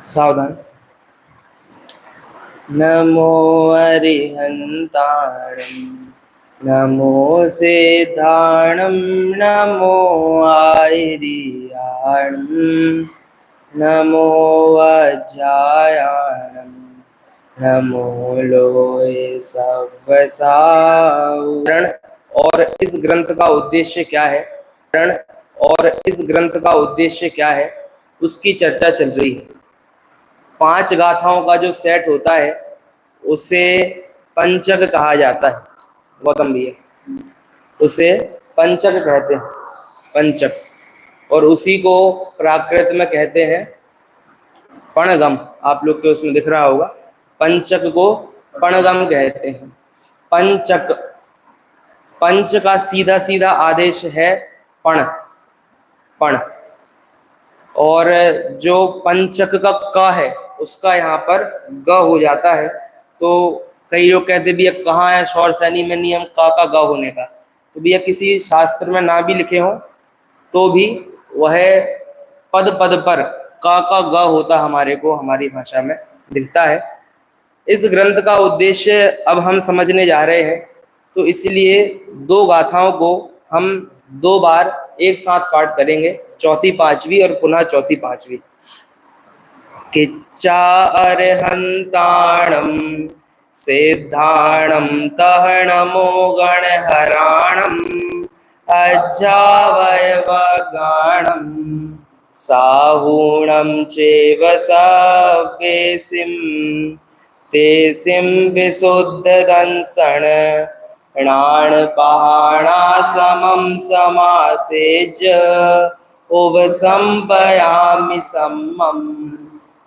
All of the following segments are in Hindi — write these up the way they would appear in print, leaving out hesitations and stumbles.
सावधान। नमो अरिहंताणं नमो सिद्धाणं नमो आयरियाणं नमो वज्रायाणं नमो लोये सव्वसावरण। और इस ग्रंथ का उद्देश्य क्या है? और इस ग्रंथ का उद्देश्य क्या है उसकी चर्चा चल रही है। 5 गाथाओं का जो सेट होता है उसे पंचक कहा जाता है। गौतम भैया, उसे पंचक कहते हैं, पंचक। और उसी को प्राकृत में कहते हैं पणगम। आप लोग के उसमें दिख रहा होगा, पंचक को पणगम कहते हैं। पंचक, पंच का सीधा सीधा आदेश है पण, पण। और जो पंचक का क है उसका यहाँ पर ग हो जाता है। तो कई लोग कहते भैया कहाँ है शौर सैनी में नियम का ग होने का? तो भैया किसी शास्त्र में ना भी लिखे हो तो भी वह पद पद पर का ग होता हमारे को हमारी भाषा में दिखता है। इस ग्रंथ का उद्देश्य अब हम समझने जा रहे हैं, तो इसलिए 2 गाथाओं को हम 2 बार एक साथ पाठ करेंगे, चौथी पांचवी और पुनः चौथी पांचवी। किच्चा अर्हन्ताणं सिद्धाणं तहणमो गणहराणम् अज्जावयवगाणं साहूणं चैव सव्येसिं तेसिं विशुद्धदंसण णाणपहाणासमं समासेज्य उपसंपयामि सम्मम्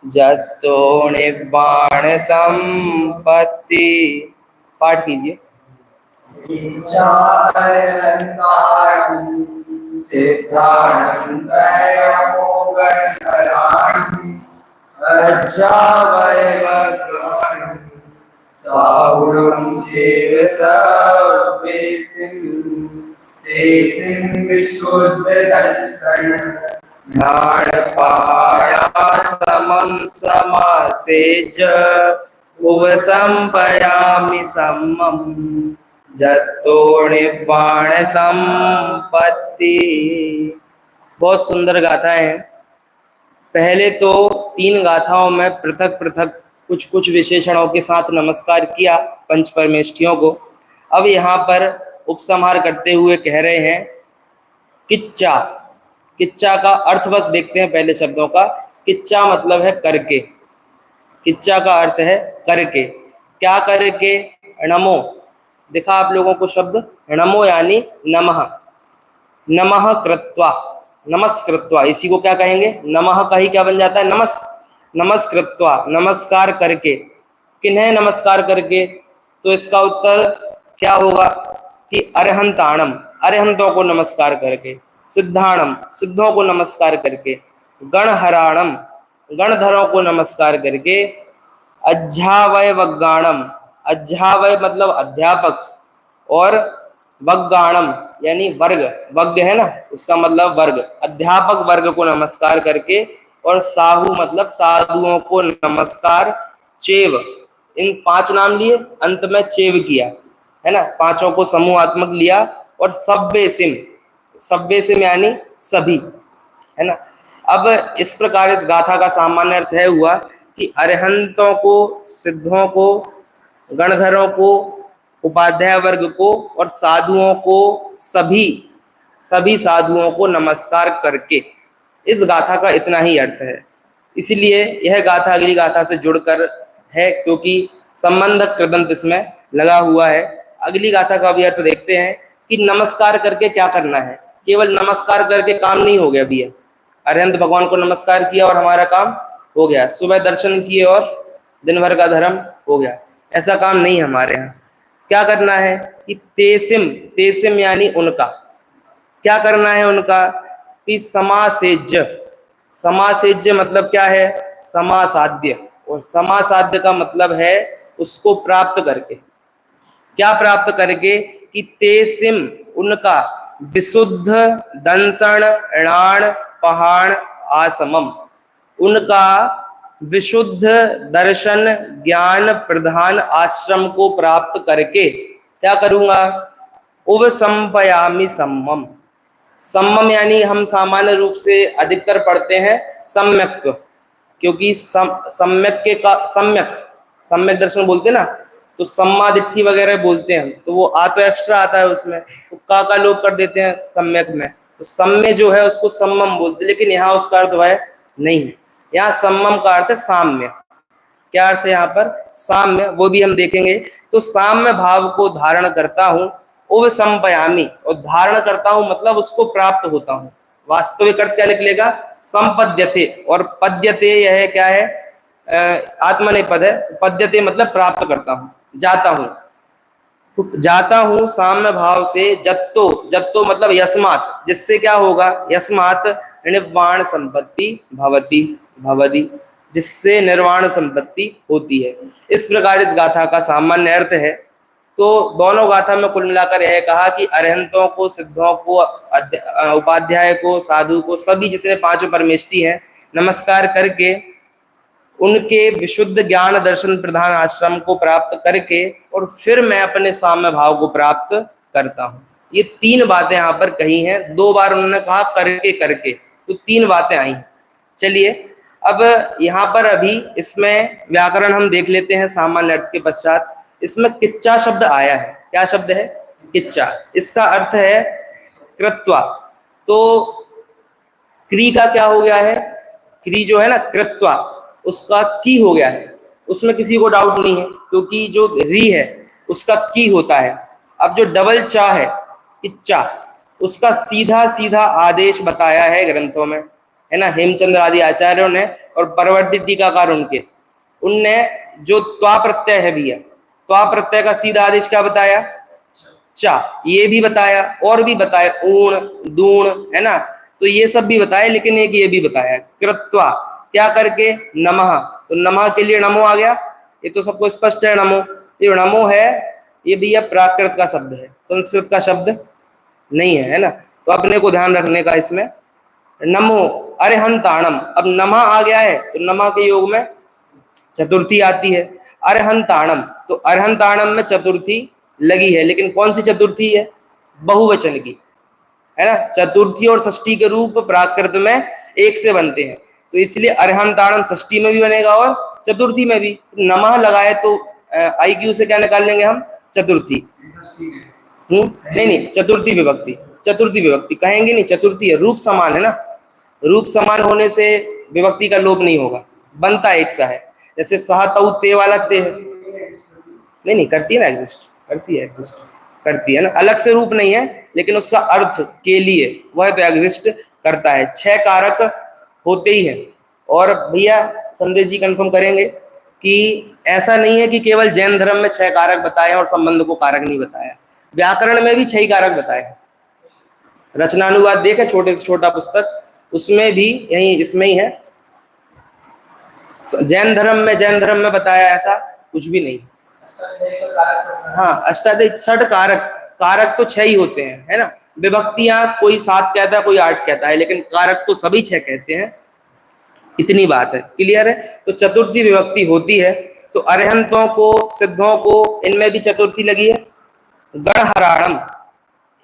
जत्तो निब्बाण संपत्ति। पाठ कीजिए। सिद्धाणं त्रयमो गणहराणम् अज्जावयवगाणम् साहूणं चैव सव्येसिं तेसिं विशुद्धदंसण णाणपहाणासमं समासेज्य उपसंपयामि सम्मम् जत्तो निब्बाण संपत्ति। बहुत सुंदर गाथाएं हैं। पहले तो 3 गाथाओं में पृथक पृथक कुछ कुछ विशेषणों के साथ नमस्कार किया पंच परमेष्ठियों को। अब यहाँ पर उपसंहार करते हुए कह रहे हैं किच्चा। किच्चा का अर्थ बस देखते हैं पहले शब्दों का। किच्चा मतलब है करके, किच्चा का अर्थ है करके। क्या करके? नमो। दिखा आप लोगों को शब्द नमो यानी नमः, नमः कृत्वा, नमस्कृत्वा। इसी को क्या कहेंगे? नमः का ही क्या बन जाता है? नमस्। नमस्कृत्वा, नमस्कार करके। किन्हें नमस्कार करके? तो इसका उत्तर क्या होगा कि अरहंताणम, अरहंतों को नमस्कार करके। सिद्धाणम, सिद्धों को नमस्कार करके। गणहराणम, गणधरों को नमस्कार करके। अज्झावय वग्गाणम, अज्झावय मतलब अध्यापक, और वग्गाणम यानी वर्ग, वग्ग है ना उसका मतलब वर्ग, अध्यापक वर्ग को नमस्कार करके। और साहू मतलब साधुओं को नमस्कार। चेव, इन 5 नाम लिए, अंत में चेव किया है ना, पांचों को समूहात्मक लिया। और सव्येसिम, सव्येसिम यानी सभी, है ना। अब इस प्रकार इस गाथा का सामान्य अर्थ है हुआ कि अरहंतों को, सिद्धों को, गणधरों को, उपाध्याय वर्ग को और साधुओं को, सभी सभी साधुओं को नमस्कार करके। इस गाथा का इतना ही अर्थ है। इसलिए यह गाथा अगली गाथा से जुड़कर है, क्योंकि संबंधक कृदंत इसमें लगा हुआ है। अगली गाथा का भी अर्थ देखते हैं कि नमस्कार करके क्या करना है। केवल नमस्कार करके काम नहीं हो गया भैया। अरहंत भगवान को नमस्कार किया और हमारा काम हो गया, सुबह दर्शन किए और दिन भर का धर्म हो गया, ऐसा काम नहीं हमारे यहाँ। क्या करना है कि तेसिम, तेसिम यानी उनका। क्या करना है उनका कि समासेज्य, समासेज्य मतलब क्या है? समासाध्य। और समासाध्य का मतलब है उसको प्राप्त करके। क्या प्राप्त करके? कि तेसिम उनका, विशुद्ध दंसण णाण पहाण आसमम, उनका विशुद्ध दर्शन ज्ञान प्रधान आश्रम को प्राप्त करके क्या करूंगा? उपसंपयामि सम्मम। सम्मम यानी हम सामान्य रूप से अधिकतर पढ़ते हैं सम्यक्त्व, क्योंकि सम्यक के का सम्यक दर्शन बोलते हैं ना, तो सम्मादिट्ठी वगैरह बोलते हैं, तो वो आ तो एक्स्ट्रा आता है उसमें, तो का लोप कर देते हैं सम्यक में, तो सम्य जो है उसको सम्मम बोलते हैं, लेकिन यहाँ उसका अर्थ वह नहीं है। यहाँ सम्मम का अर्थ है साम्य। क्या अर्थ है यहाँ पर? साम्य, वो भी हम देखेंगे। तो साम्य भाव को धारण करता हूँ, उपसंपयामि, और धारण करता हूँ मतलब उसको प्राप्त होता हूँ। वास्तविक अर्थ क्या निकलेगा? संपद्यते, और पद्यते यह क्या है? आत्मनेपद है। पद्यते मतलब प्राप्त करता हूँ, जाता हूँ। तो जाता हूँ साम्य भाव से, जत्तो, जत्तो मतलब यस्मात्, जिससे क्या होगा? यस्मात् निर्वाण संपत्ति भवति, भवति, जिससे निर्वाण संपत्ति होती है। इस प्रकार इस गाथा का सामान्य अर्थ है। तो दोनों गाथा में कुल मिलाकर यह कहा कि अरहंतों को, सिद्धों को, उपाध्याय को, साधु को, सभी जितने पांचों परमेष्टि हैं, नमस्कार करके उनके विशुद्ध ज्ञान दर्शन प्रधान आश्रम को प्राप्त करके और फिर मैं अपने साम्य भाव को प्राप्त करता हूँ। ये तीन बातें यहाँ पर कही हैं। 2 बार उन्होंने कहा करके करके, तो 3 बातें आई। चलिए अब यहाँ पर अभी इसमें व्याकरण हम देख लेते हैं सामान्य अर्थ के पश्चात। इसमें किच्चा शब्द आया है। क्या शब्द है? किच्चा। इसका अर्थ है कृत्वा। तो क्री का क्या हो गया है? क्री जो है ना, कृत्वा, उसका की हो गया है। उसमें किसी को डाउट नहीं है, क्योंकि जो री है उसका की होता है। अब जो डबल चा है, किच्चा, उसका सीधा सीधा आदेश बताया है ग्रंथों में, है ना, हेमचंद्र आदि आचार्यों ने, और परवर्ती टीकाकार उनने जो त्वा प्रत्यय है भैया, त्वा प्रत्यय का सीधा आदेश क्या बताया? चा। ये भी बताया और भी बताया, ऊण, दूण, है ना, तो ये सब भी बताया, लेकिन एक ये भी बताया कृत्वा, क्या करके? नमः। तो नमः के लिए नमो आ गया, ये तो सबको स्पष्ट है। नमो, ये नमो है, ये भैया प्राकृत का शब्द है, संस्कृत का शब्द नहीं है, है ना, तो अपने को ध्यान रखने का इसमें। नमो अरहंताणम, अब नमः आ गया है तो नमः के योग में चतुर्थी आती है, अरहंताणम, तो अरहंताणम में चतुर्थी लगी है, लेकिन कौन सी चतुर्थी है? बहुवचन की, है ना। चतुर्थी और षष्ठी के रूप प्राकृत में एक से बनते हैं, तो इसलिए अरहंताणम षष्ठी में भी बनेगा और चतुर्थी में भी। नमः लगाए तो IQ से क्या निकाल लेंगे हम? चतुर्थी। नहीं, चतुर्थी विभक्ति, चतुर्थी विभक्ति कहेंगे नहीं, चतुर्थी है, रूप समान है ना, रूप समान होने से विभक्ति का लोप नहीं होगा, बनता एक सा है। जैसे सह तऊ ते वाला ते है, नहीं करती है ना, एग्जिस्ट करती है, एग्जिस्ट करती है ना, अलग से रूप नहीं है, लेकिन उसका अर्थ के लिए वह तो एग्जिस्ट करता है। 6 कारक होते ही है। और भैया संदेश जी कंफर्म करेंगे कि ऐसा नहीं है कि केवल जैन धर्म में 6 कारक बताए और संबंध को कारक नहीं बताया, व्याकरण में भी 6 ही कारक बताए। रचनानुवाद देखे, छोटे से छोटा पुस्तक, उसमें भी यही, इसमें ही है। जैन धर्म में बताया ऐसा कुछ भी नहीं। हाँ, अष्टादश 6 कारक, कारक तो 6 ही होते हैं, है ना। विभक्तियां कोई 7 कहता है, कोई 8 कहता है, लेकिन कारक तो सभी 6 कहते हैं। इतनी बात है, क्लियर है। तो चतुर्थी विभक्ति होती है। तो अरहंतों को, सिद्धों को, इनमें भी चतुर्थी लगी है। गणहराणम,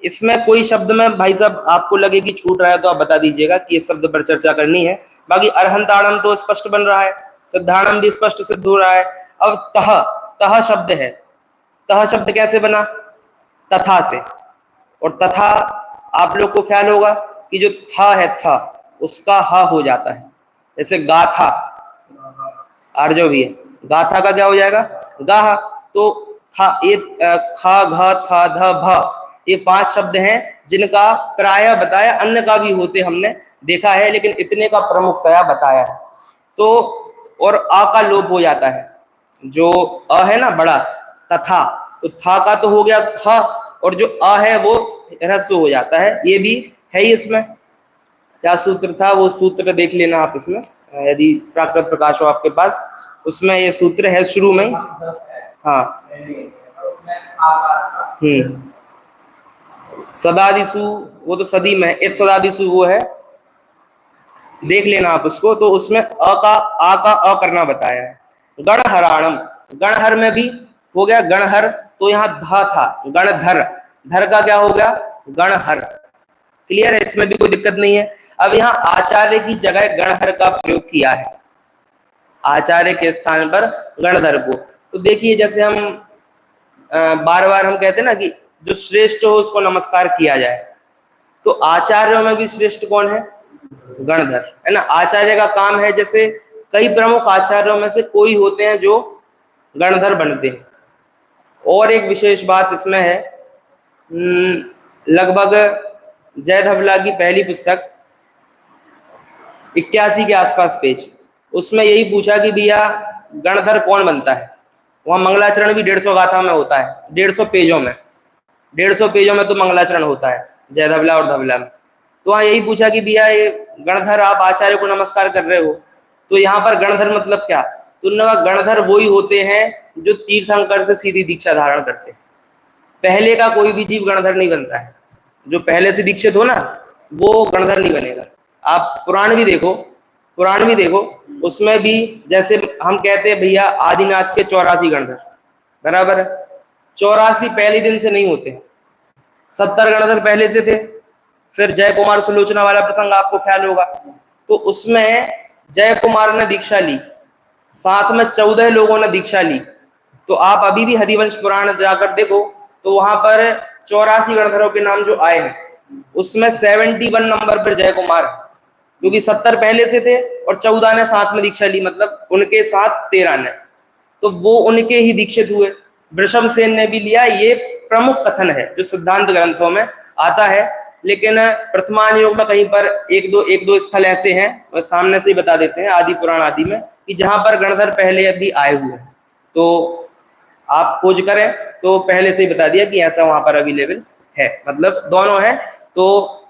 इसमें कोई शब्द में भाई साहब आपको लगे कि छूट रहा है तो आप बता दीजिएगा कि इस शब्द पर चर्चा करनी है। बाकी अरहंताणम तो स्पष्ट बन रहा है, सिद्धाणम भी स्पष्ट सिद्ध हो रहा है। अब तह, तह शब्द है, तह शब्द कैसे बना? तथा से। और तथा आप लोग को ख्याल होगा कि जो था है, था उसका ह हो जाता है। जैसे गाथा, आर्जव भी है, गाथा का क्या हो जाएगा? गाह। तो था, ये खा, घ, था, ध, भ, ये 5 शब्द हैं जिनका प्रायः बताया, अन्य का भी होते हमने देखा है, लेकिन इतने का प्रमुखतया बताया है। तो और आ का लोप हो जाता है, जो अ है ना बड़ा, तथा, तो था का तो हो गया ह, और जो अ है वो ह्रस्व हो जाता है। ये भी है ही। इसमें क्या सूत्र था, वो सूत्र देख लेना आप इसमें, यदि प्राकृत प्रकाश हो आपके पास, उसमें ये सूत्र है शुरू में। हाँ, सदादिशु, वो तो सदी में, इत सदादिशु वो है देख लेना आप उसको, तो उसमें आ का अ करना बताया है। गणहराणम, गणहर में भी हो गया गणहर, तो यहाँ धा था, गणधर, धर का क्या हो गया गणहर। क्लियर है, इसमें भी कोई दिक्कत नहीं है। अब यहाँ आचार्य की जगह गणहर का प्रयोग किया है, आचार्य के स्थान पर गणधर को। तो देखिए जैसे हम बार बार हम कहते हैं ना कि जो श्रेष्ठ हो उसको नमस्कार किया जाए, तो आचार्यों में भी श्रेष्ठ कौन है गणधर, है ना। आचार्य का काम है, जैसे कई प्रमुख आचार्यों में से कोई होते हैं जो गणधर बनते हैं। और एक विशेष बात इसमें है, लगभग जय धवला की पहली पुस्तक 81 के आसपास पेज, उसमें यही पूछा कि भैया गणधर कौन बनता है। वहां मंगलाचरण भी 150 गाथा में होता है, 150 पेजों में, 150 पेजों में तो मंगलाचरण होता है जय धवला और धवला में। तो वहां यही पूछा कि भैया ये गणधर, आप आचार्य को नमस्कार कर रहे हो, तो यहाँ पर गणधर मतलब क्या। तो उन्होंने कहा गणधर वही होते हैं जो तीर्थंकर से सीधी दीक्षा धारण करते हैं। पहले का कोई भी जीव गणधर नहीं बनता है, जो पहले से दीक्षित हो ना वो गणधर नहीं बनेगा। आप पुराण भी देखो, पुराण भी देखो, उसमें भी जैसे हम कहते हैं भैया आदिनाथ के 84 गणधर, बराबर 84 पहले दिन से नहीं होते, 70 गणधर पहले से थे। फिर जय कुमार सुलोचना वाला प्रसंग आपको ख्याल होगा, तो उसमें जय कुमार ने दीक्षा ली, साथ में 14 लोगों ने दीक्षा ली। तो आप अभी भी हरिवंश पुराण जाकर देखो, तो वहां पर 84 गणधरों के नाम जो आए हैं उसमें 71 नंबर पर जय कुमार, क्योंकि 70 पहले से थे और 14 ने साथ में दीक्षा ली, मतलब उनके साथ 13 ने, तो वो उनके ही दीक्षित हुए। वृषभ सेन ने भी लिया, ये प्रमुख कथन है जो सिद्धांत ग्रंथों में आता है। लेकिन प्रथमान योग में कहीं पर एक दो स्थल ऐसे हैं, और सामने से ही बता देते हैं आदि पुराण आदि में, कि जहां पर गणधर पहले अभी आए हुए हैं। तो आप खोज करें तो पहले से ही बता दिया कि ऐसा वहां पर अवेलेबल है, मतलब दोनों है। तो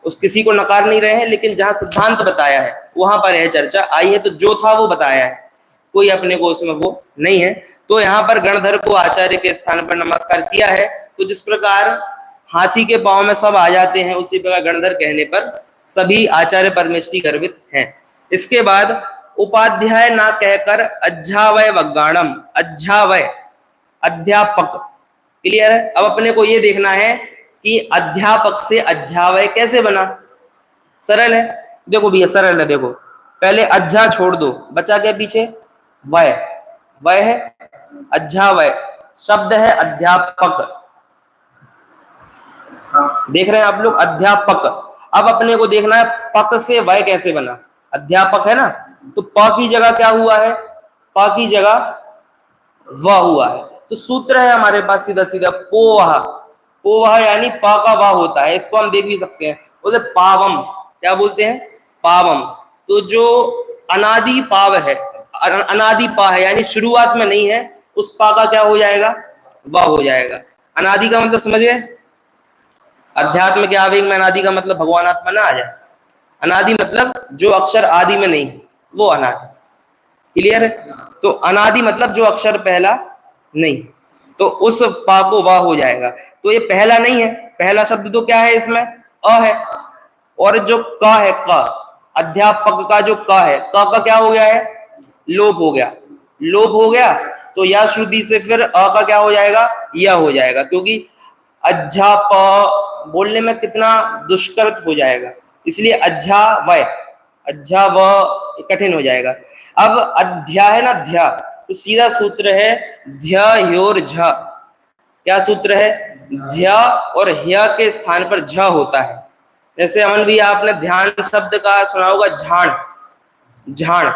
उस किसी को नकार नहीं रहे हैं, लेकिन जहां सिद्धांत बताया है वहां पर यह चर्चा आई है, तो जो था वो बताया है, कोई अपने को उसमें वो नहीं है। तो यहाँ पर गणधर को आचार्य के स्थान पर नमस्कार किया है। तो जिस प्रकार हाथी के पांव में सब आ जाते हैं, उसी प्रकार गणधर कहने पर सभी आचार्य परमेष्टि गर्वित हैं। इसके बाद उपाध्याय ना कहकर अध्यावय वगाणम, अध्यावय अध्यापक, क्लियर है। अब अपने को ये देखना है कि अध्यापक से अध्यावय कैसे बना। सरल है, देखो भैया सरल है, देखो पहले अध्या छोड़ दो, बचा क्या पीछे वय, वय है अध्यावय, शब्द है अध्यापक, देख रहे हैं आप लोग अध्यापक। अब अपने को देखना है पक से वय कैसे बना, अध्यापक है ना, तो प की जगह क्या हुआ है, प की जगह व हुआ है। तो सूत्र है हमारे पास सीधा सीधा पोवह, पोवह यानी प का वाह होता है, इसको हम देख भी सकते हैं, उसे पावम क्या बोलते हैं, पावम। तो जो अनादि पाव है, अनादि पा है यानी शुरुआत में नहीं है, उस पा का क्या हो जाएगा, वाह हो जाएगा। अनादि का मतलब समझ गए, अध्यात्म के आवेग में अनादि का मतलब भगवान आत्मा ना आ जाए, अनादि मतलब जो अक्षर आदि में नहीं वो अनादि, क्लियर है। तो अनादि मतलब जो अक्षर पहला नहीं, तो उस पा को वाह हो जाएगा। तो ये पहला नहीं है, पहला शब्द तो क्या है इसमें अ है, और जो क है क, अध्यापक का जो क है, क का क्या हो गया है, लोप हो गया, लोप हो गया। तो या श्रुति से फिर अ का क्या हो जाएगा, यह हो जाएगा, क्योंकि अध्याप बोलने में कितना दुष्कृत हो जाएगा, इसलिए अध्यावय, अध्याव कठिन हो जाएगा। अब अध्या है ना ध्या, तो सीधा सूत्र है ध्योर झ, क्या सूत्र है, ध्या और ह्या के स्थान पर झ होता है। जैसे अमन भी आपने ध्यान शब्द का सुना होगा, झाण, झाण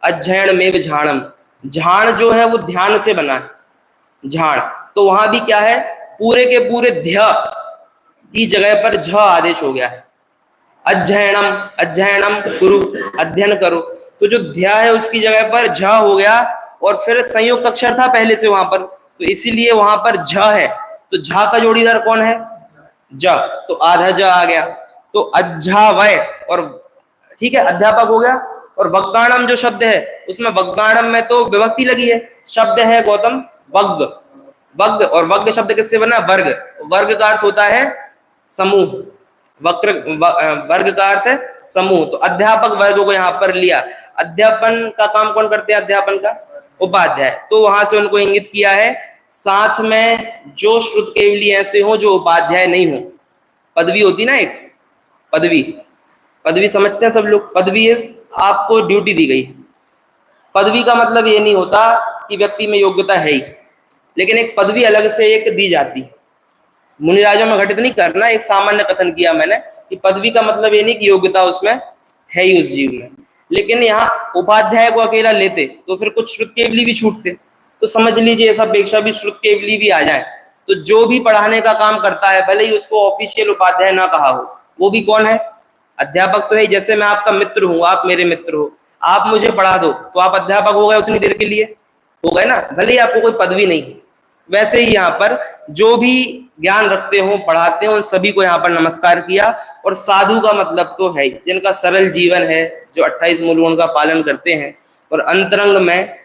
अध्ययन में झाणम, झाण जो है वो ध्यान से बना है झाण, तो वहां भी क्या है, पूरे के पूरे ध्या की जगह पर झ आदेश हो गया है, अध्ययनम, अध्ययनम गुरु, अध्ययन करो। तो जो ध्या है उसकी जगह पर झ हो गया, और फिर संयुक्त अक्षर था पहले से वहां पर, तो इसीलिए वहां पर झ है। तो झ का जोड़ीदार कौन है, ज, तो आधा ज आ गया, तो अध्यावय, और ठीक है अध्यापक हो गया। और वग्गाणम जो शब्द है उसमें वग्गाणम में तो विभक्ति लगी है, शब्द है गौतम वग्ग, वग्ग, और वग्ग शब्द किससे बना, वर्ग, वर्ग का अर्थ होता है समूह, वक्र वर्ग का अर्थ है समूह। तो अध्यापक वर्ग को यहाँ पर लिया। अध्यापन का काम कौन करते हैं? अध्यापन का उपाध्याय। तो वहां से उनको इंगित किया है, साथ में जो श्रुत केवली ऐसे हो जो उपाध्याय नहीं हो। पदवी होती ना एक, पदवी, पदवी समझते हैं सब लोग। पदवी इज आपको ड्यूटी दी गई। पदवी का मतलब ये नहीं होता कि व्यक्ति में योग्यता है ही, लेकिन एक पदवी अलग से एक दी जाती। मुनिराजों में घटित नहीं करना, एक सामान्य कथन किया मैंने कि पदवी का मतलब ये नहीं कि योग्यता उसमें है ही उस जीव में। लेकिन यहाँ उपाध्याय को अकेला लेते तो फिर कुछ श्रुत केवली भी छूटते। तो समझ लीजिए इस अपेक्षा भी श्रुत केवली भी आ जाए। तो जो भी पढ़ाने का काम करता है, भले ही उसको ऑफिशियल उपाध्याय ना कहा हो, वो भी कौन है? अध्यापक तो है। जैसे मैं आपका मित्र हूँ, आप मेरे मित्र हो, आप मुझे पढ़ा दो तो आप अध्यापक हो गए उतनी देर के लिए, हो गए ना, भले ही आपको कोई पदवी नहीं। वैसे ही यहाँ पर जो भी ज्ञान रखते हो, पढ़ाते हो, उन सभी को यहाँ पर नमस्कार किया। और साधु का मतलब तो है जिनका सरल जीवन है, जो 28 मूल गुण का पालन करते हैं और अंतरंग में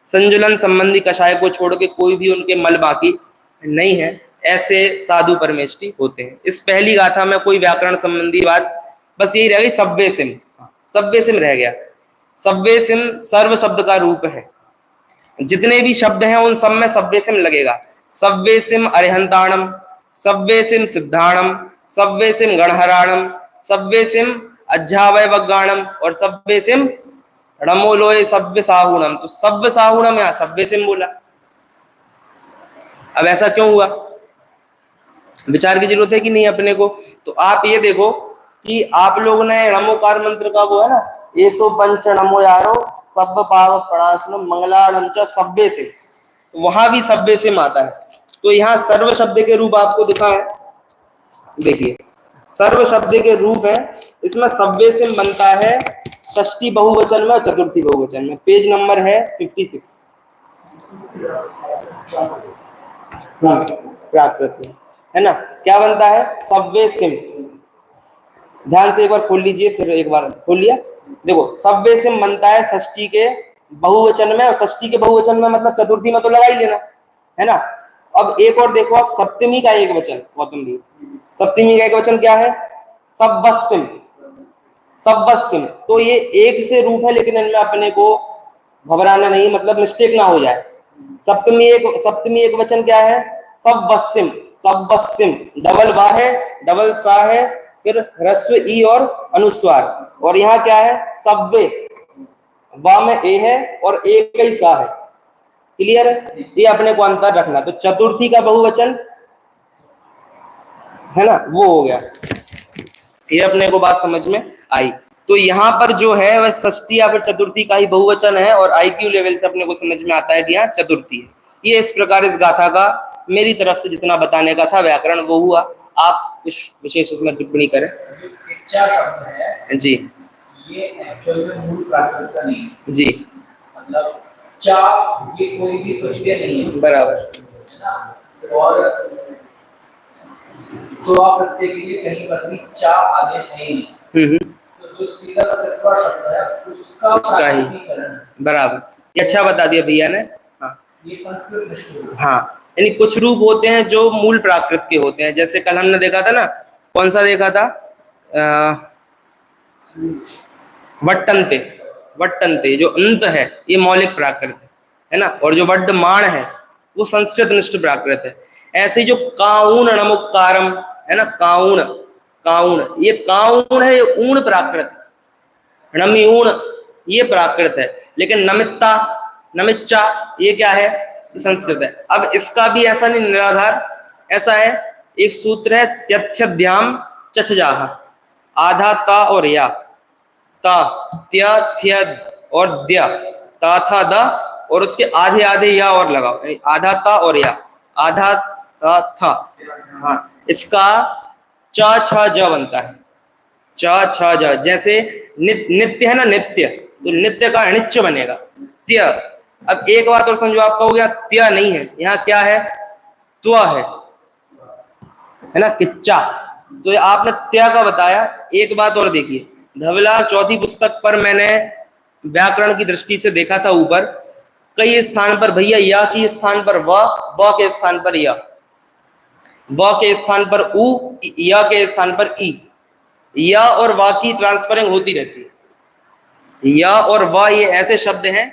संजुलन संबंधी कषाय को छोड़ के कोई भी उनके मल बाकी नहीं है, ऐसे साधु परमेष्टि होते हैं। इस पहली गाथा में कोई व्याकरण संबंधी बात बस यही रह गई, सव्वे सिम, सव्वे सिम रह गया। सव्वे सिम सर्व शब्द का रूप है। जितने भी शब्द हैं उन सब में सव्वे सिम लगेगा। सव्वे सिम अरिहंताणम, सव्वे सिम सिद्धाणम, सव्वे सिम गणहराणम, सव्वे सिम अज्झावय वग्गाणम और सव्वे सिम रमोलोय सव्य साहुणम। तो सव्य साहुणम यहाँ सव्वे सिम बोला। अब ऐसा क्यों हुआ? विचार की जरूरत है कि नहीं अपने को? तो आप ये देखो कि आप लोगों ने नमोकार मंत्र का वो है ना, एसो पंच नमो यारो सब पाव प्रणाशनम मंगलाणम च सव्वे सिम, वहां भी सव्वे सिम आता है। तो यहाँ सर्व शब्द के रूप आपको दिखा है, देखिए सर्व शब्द के रूप है, इसमें सव्वे सिम बनता है षष्ठी बहुवचन में और चतुर्थी बहुवचन में। पेज नंबर है 56, प्राकृत में, है ना। क्या बनता है? सव्वे सिम। ध्यान से एक बार खोल लीजिए, फिर एक बार खोल लिया, देखो सव्वे सिम बनता है षष्ठी के बहुवचन में, और षष्ठी के बहुवचन में मतलब चतुर्थी में तो लगा ही लेना, है ना। अब एक और देखो आप, सप्तमी का एक वचन, गौतम जी, सप्तमी का एक वचन क्या है? सब्बस्सिम, सब्बस्सिम। तो ये एक से रूप है, लेकिन इनमें अपने को घबराना नहीं, मतलब मिस्टेक ना हो जाए। सप्तमी एक वचन क्या है? सब्बस्सिम, सब्बस्सिम, डबल वा है, डबल सा है, फिर ह्रस्व ई और अनुस्वार। और यहाँ क्या है? सव्वे, वा में ए है और एक ही सा है। क्लियर है? ये अपने को अंतर रखना। तो चतुर्थी का बहुवचन है ना, वो हो गया। ये अपने को बात समझ में आई। तो यहाँ पर जो है वह षष्ठी या फिर चतुर्थी का ही बहुवचन है, और IQ लेवल से अपने को समझ में आता है कि यहाँ चतुर्थी है। ये इस प्रकार इस गाथा का मेरी तरफ से जितना बताने का था व्याकरण वो हुआ। आप कुछ विशेष उसमें टिप्पणी करें। इच्छा शब्द है जी, ये एक्चुअल में मूल प्राकृत का नहीं है। जी, मतलब चा ये कोई भी प्रत्यय नहीं है, बराबर, है ना। और तो आप प्रत्यय के लिए कहीं पर भी चा आगे है ही नहीं। तो जो सीधा तत्व शब्द है उसका ही, प्राकृतिकरण है। बराबर। ये अच्छा बता दिया भैया ने। हाँ, ये संस्कृत निष्ठ। हाँ, यानी कुछ रूप होते हैं जो मूल प्राकृत के होते हैं। जैसे कल हमने देखा था ना, कौन सा देखा था? वट्टन्ते, वट्टन्ते जो अंत है ये मौलिक प्राकृत है ना, और जो वड्डमाण है वो संस्कृत निष्ठ प्राकृत है। ऐसे जो काउन नमुक्कारम है ना, काउन, काउन, ये काउन है, ये ऊण प्राकृत, नमिऊण ये प्राकृत है। लेकिन नमित्ता, नमिच्चा ये क्या है? ये संस्कृत है। अब इसका भी ऐसा नहीं निराधार, ऐसा है, एक सूत्र है त्यथ्यध्याम चछजाह, आधा ता और या, ता त्य थ्य और द्य, ता था द और उसके आधे आधे या और लगाओ, आधा ता और या, आधा ता था। हाँ, इसका च छ ज बनता है, च छ ज। जैसे नित्य है ना, नित्य, तो नित्य का अनिच्य बनेगा त्य। अब एक बात और समझो, आप कहोगे त्य नहीं है, यहाँ क्या है? त्व है ना, किच्चा। तो आपने त्य का बताया। एक बात और देखिए, धवला चौथी पुस्तक पर मैंने व्याकरण की दृष्टि से देखा था, ऊपर कई स्थान पर भैया या के स्थान पर व के स्थान पर या, व के स्थान पर उ, या के स्थान पर ई, या और वा की ट्रांसफरिंग होती रहती है। या और वा ये ऐसे शब्द हैं,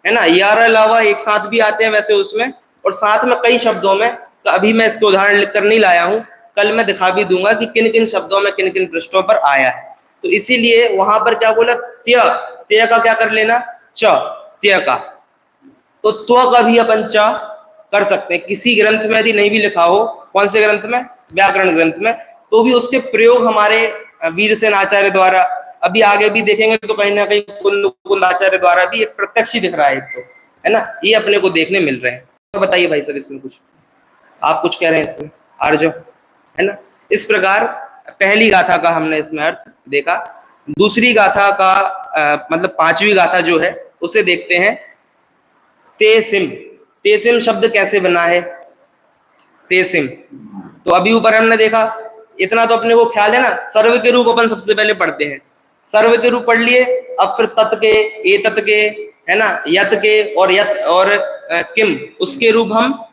है ना, यार अलावा एक साथ भी आते हैं वैसे उसमें, और साथ में कई शब्दों में। अभी मैं इसके उदाहरण लिखकर नहीं लाया हूं, कल मैं दिखा भी दूंगा कि किन किन शब्दों में किन किन पृष्ठों पर आया है। तो इसीलिए वहां पर क्या बोला, त्य, त्य का क्या कर लेना, च, त्य का। तो त्व का भी अपन च कर सकते हैं किसी ग्रंथ में, यदि नहीं भी लिखा हो, कौन से ग्रंथ में, व्याकरण ग्रंथ में, तो भी उसके प्रयोग हमारे वीरसेन आचार्य द्वारा, अभी आगे भी देखेंगे तो कहीं ना कहीं कुंद आचार्य द्वारा भी एक प्रत्यक्ष ही दिख रहा है, एक तो, है ना, ये अपने को देखने मिल रहे हैं। तो बताइए भाई साहब इसमें कुछ, आप कुछ कह रहे हैं इसमें, आर्जव, है ना। इस प्रकार पहली गाथा का हमने इसमें अर्थ देखा। दूसरी गाथा का मतलब पांचवी गाथा जो है उसे देखते हैं। तेसिम, तेसिम शब्द कैसे बना है, तेसिम, तो अभी ऊपर हमने देखा, इतना तो अपने को ख्याल है ना, सर्व के रूप अपन सबसे पहले पढ़ते हैं, सर्व के रूप पढ़ लिए, अब फिर तत् के, ए तत् के, है ना, यत के और यत और किम, उसके रूप हम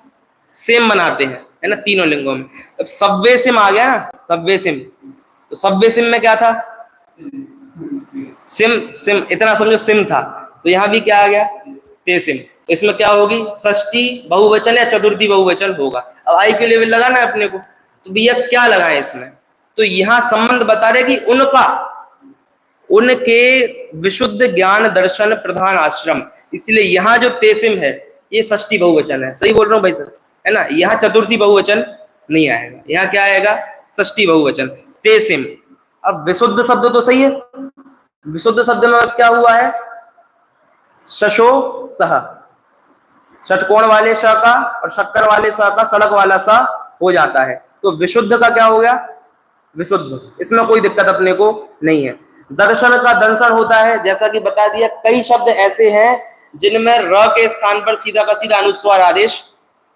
सेम बनाते हैं, है ना, तीनों लिंगों में। अब सव्वे सिम आ गया ना, सव्वे सिम, तो सव्वे सिम में क्या था, सिम, सिम इतना समझो सिम था, तो यहां भी क्या आ गया, तेसिम। इसमें क्या होगी, षष्ठी बहुवचन या चतुर्थी बहुवचन होगा। अब आई के लेवल लगाना है अपने को, तो भैया क्या लगाएं इसमें, तो यहां संबंध बता रहे कि उनका, उनके विशुद्ध ज्ञान दर्शन प्रधान आश्रम, इसलिए यहां जो तेसिम है ये षष्ठी बहुवचन है, सही बोल रहा हूं भाई सर, है ना, यहां चतुर्थी बहुवचन नहीं आएगा, यहां क्या आएगा, षष्ठी बहुवचन, तेसिम। अब विशुद्ध शब्द तो सही है, विशुद्ध शब्द में बस क्या हुआ है, शशो सह, षटकोण वाले श का और शक्कर वाले स का सड़क वाला सा हो जाता है, तो विशुद्ध का क्या हो गया, विशुद्ध, इसमें कोई दिक्कत अपने को नहीं है। दर्शन का दंशन होता है, जैसा कि बता दिया, कई शब्द ऐसे हैं जिनमें र के स्थान पर सीधा का सीधा अनुस्वार आदेश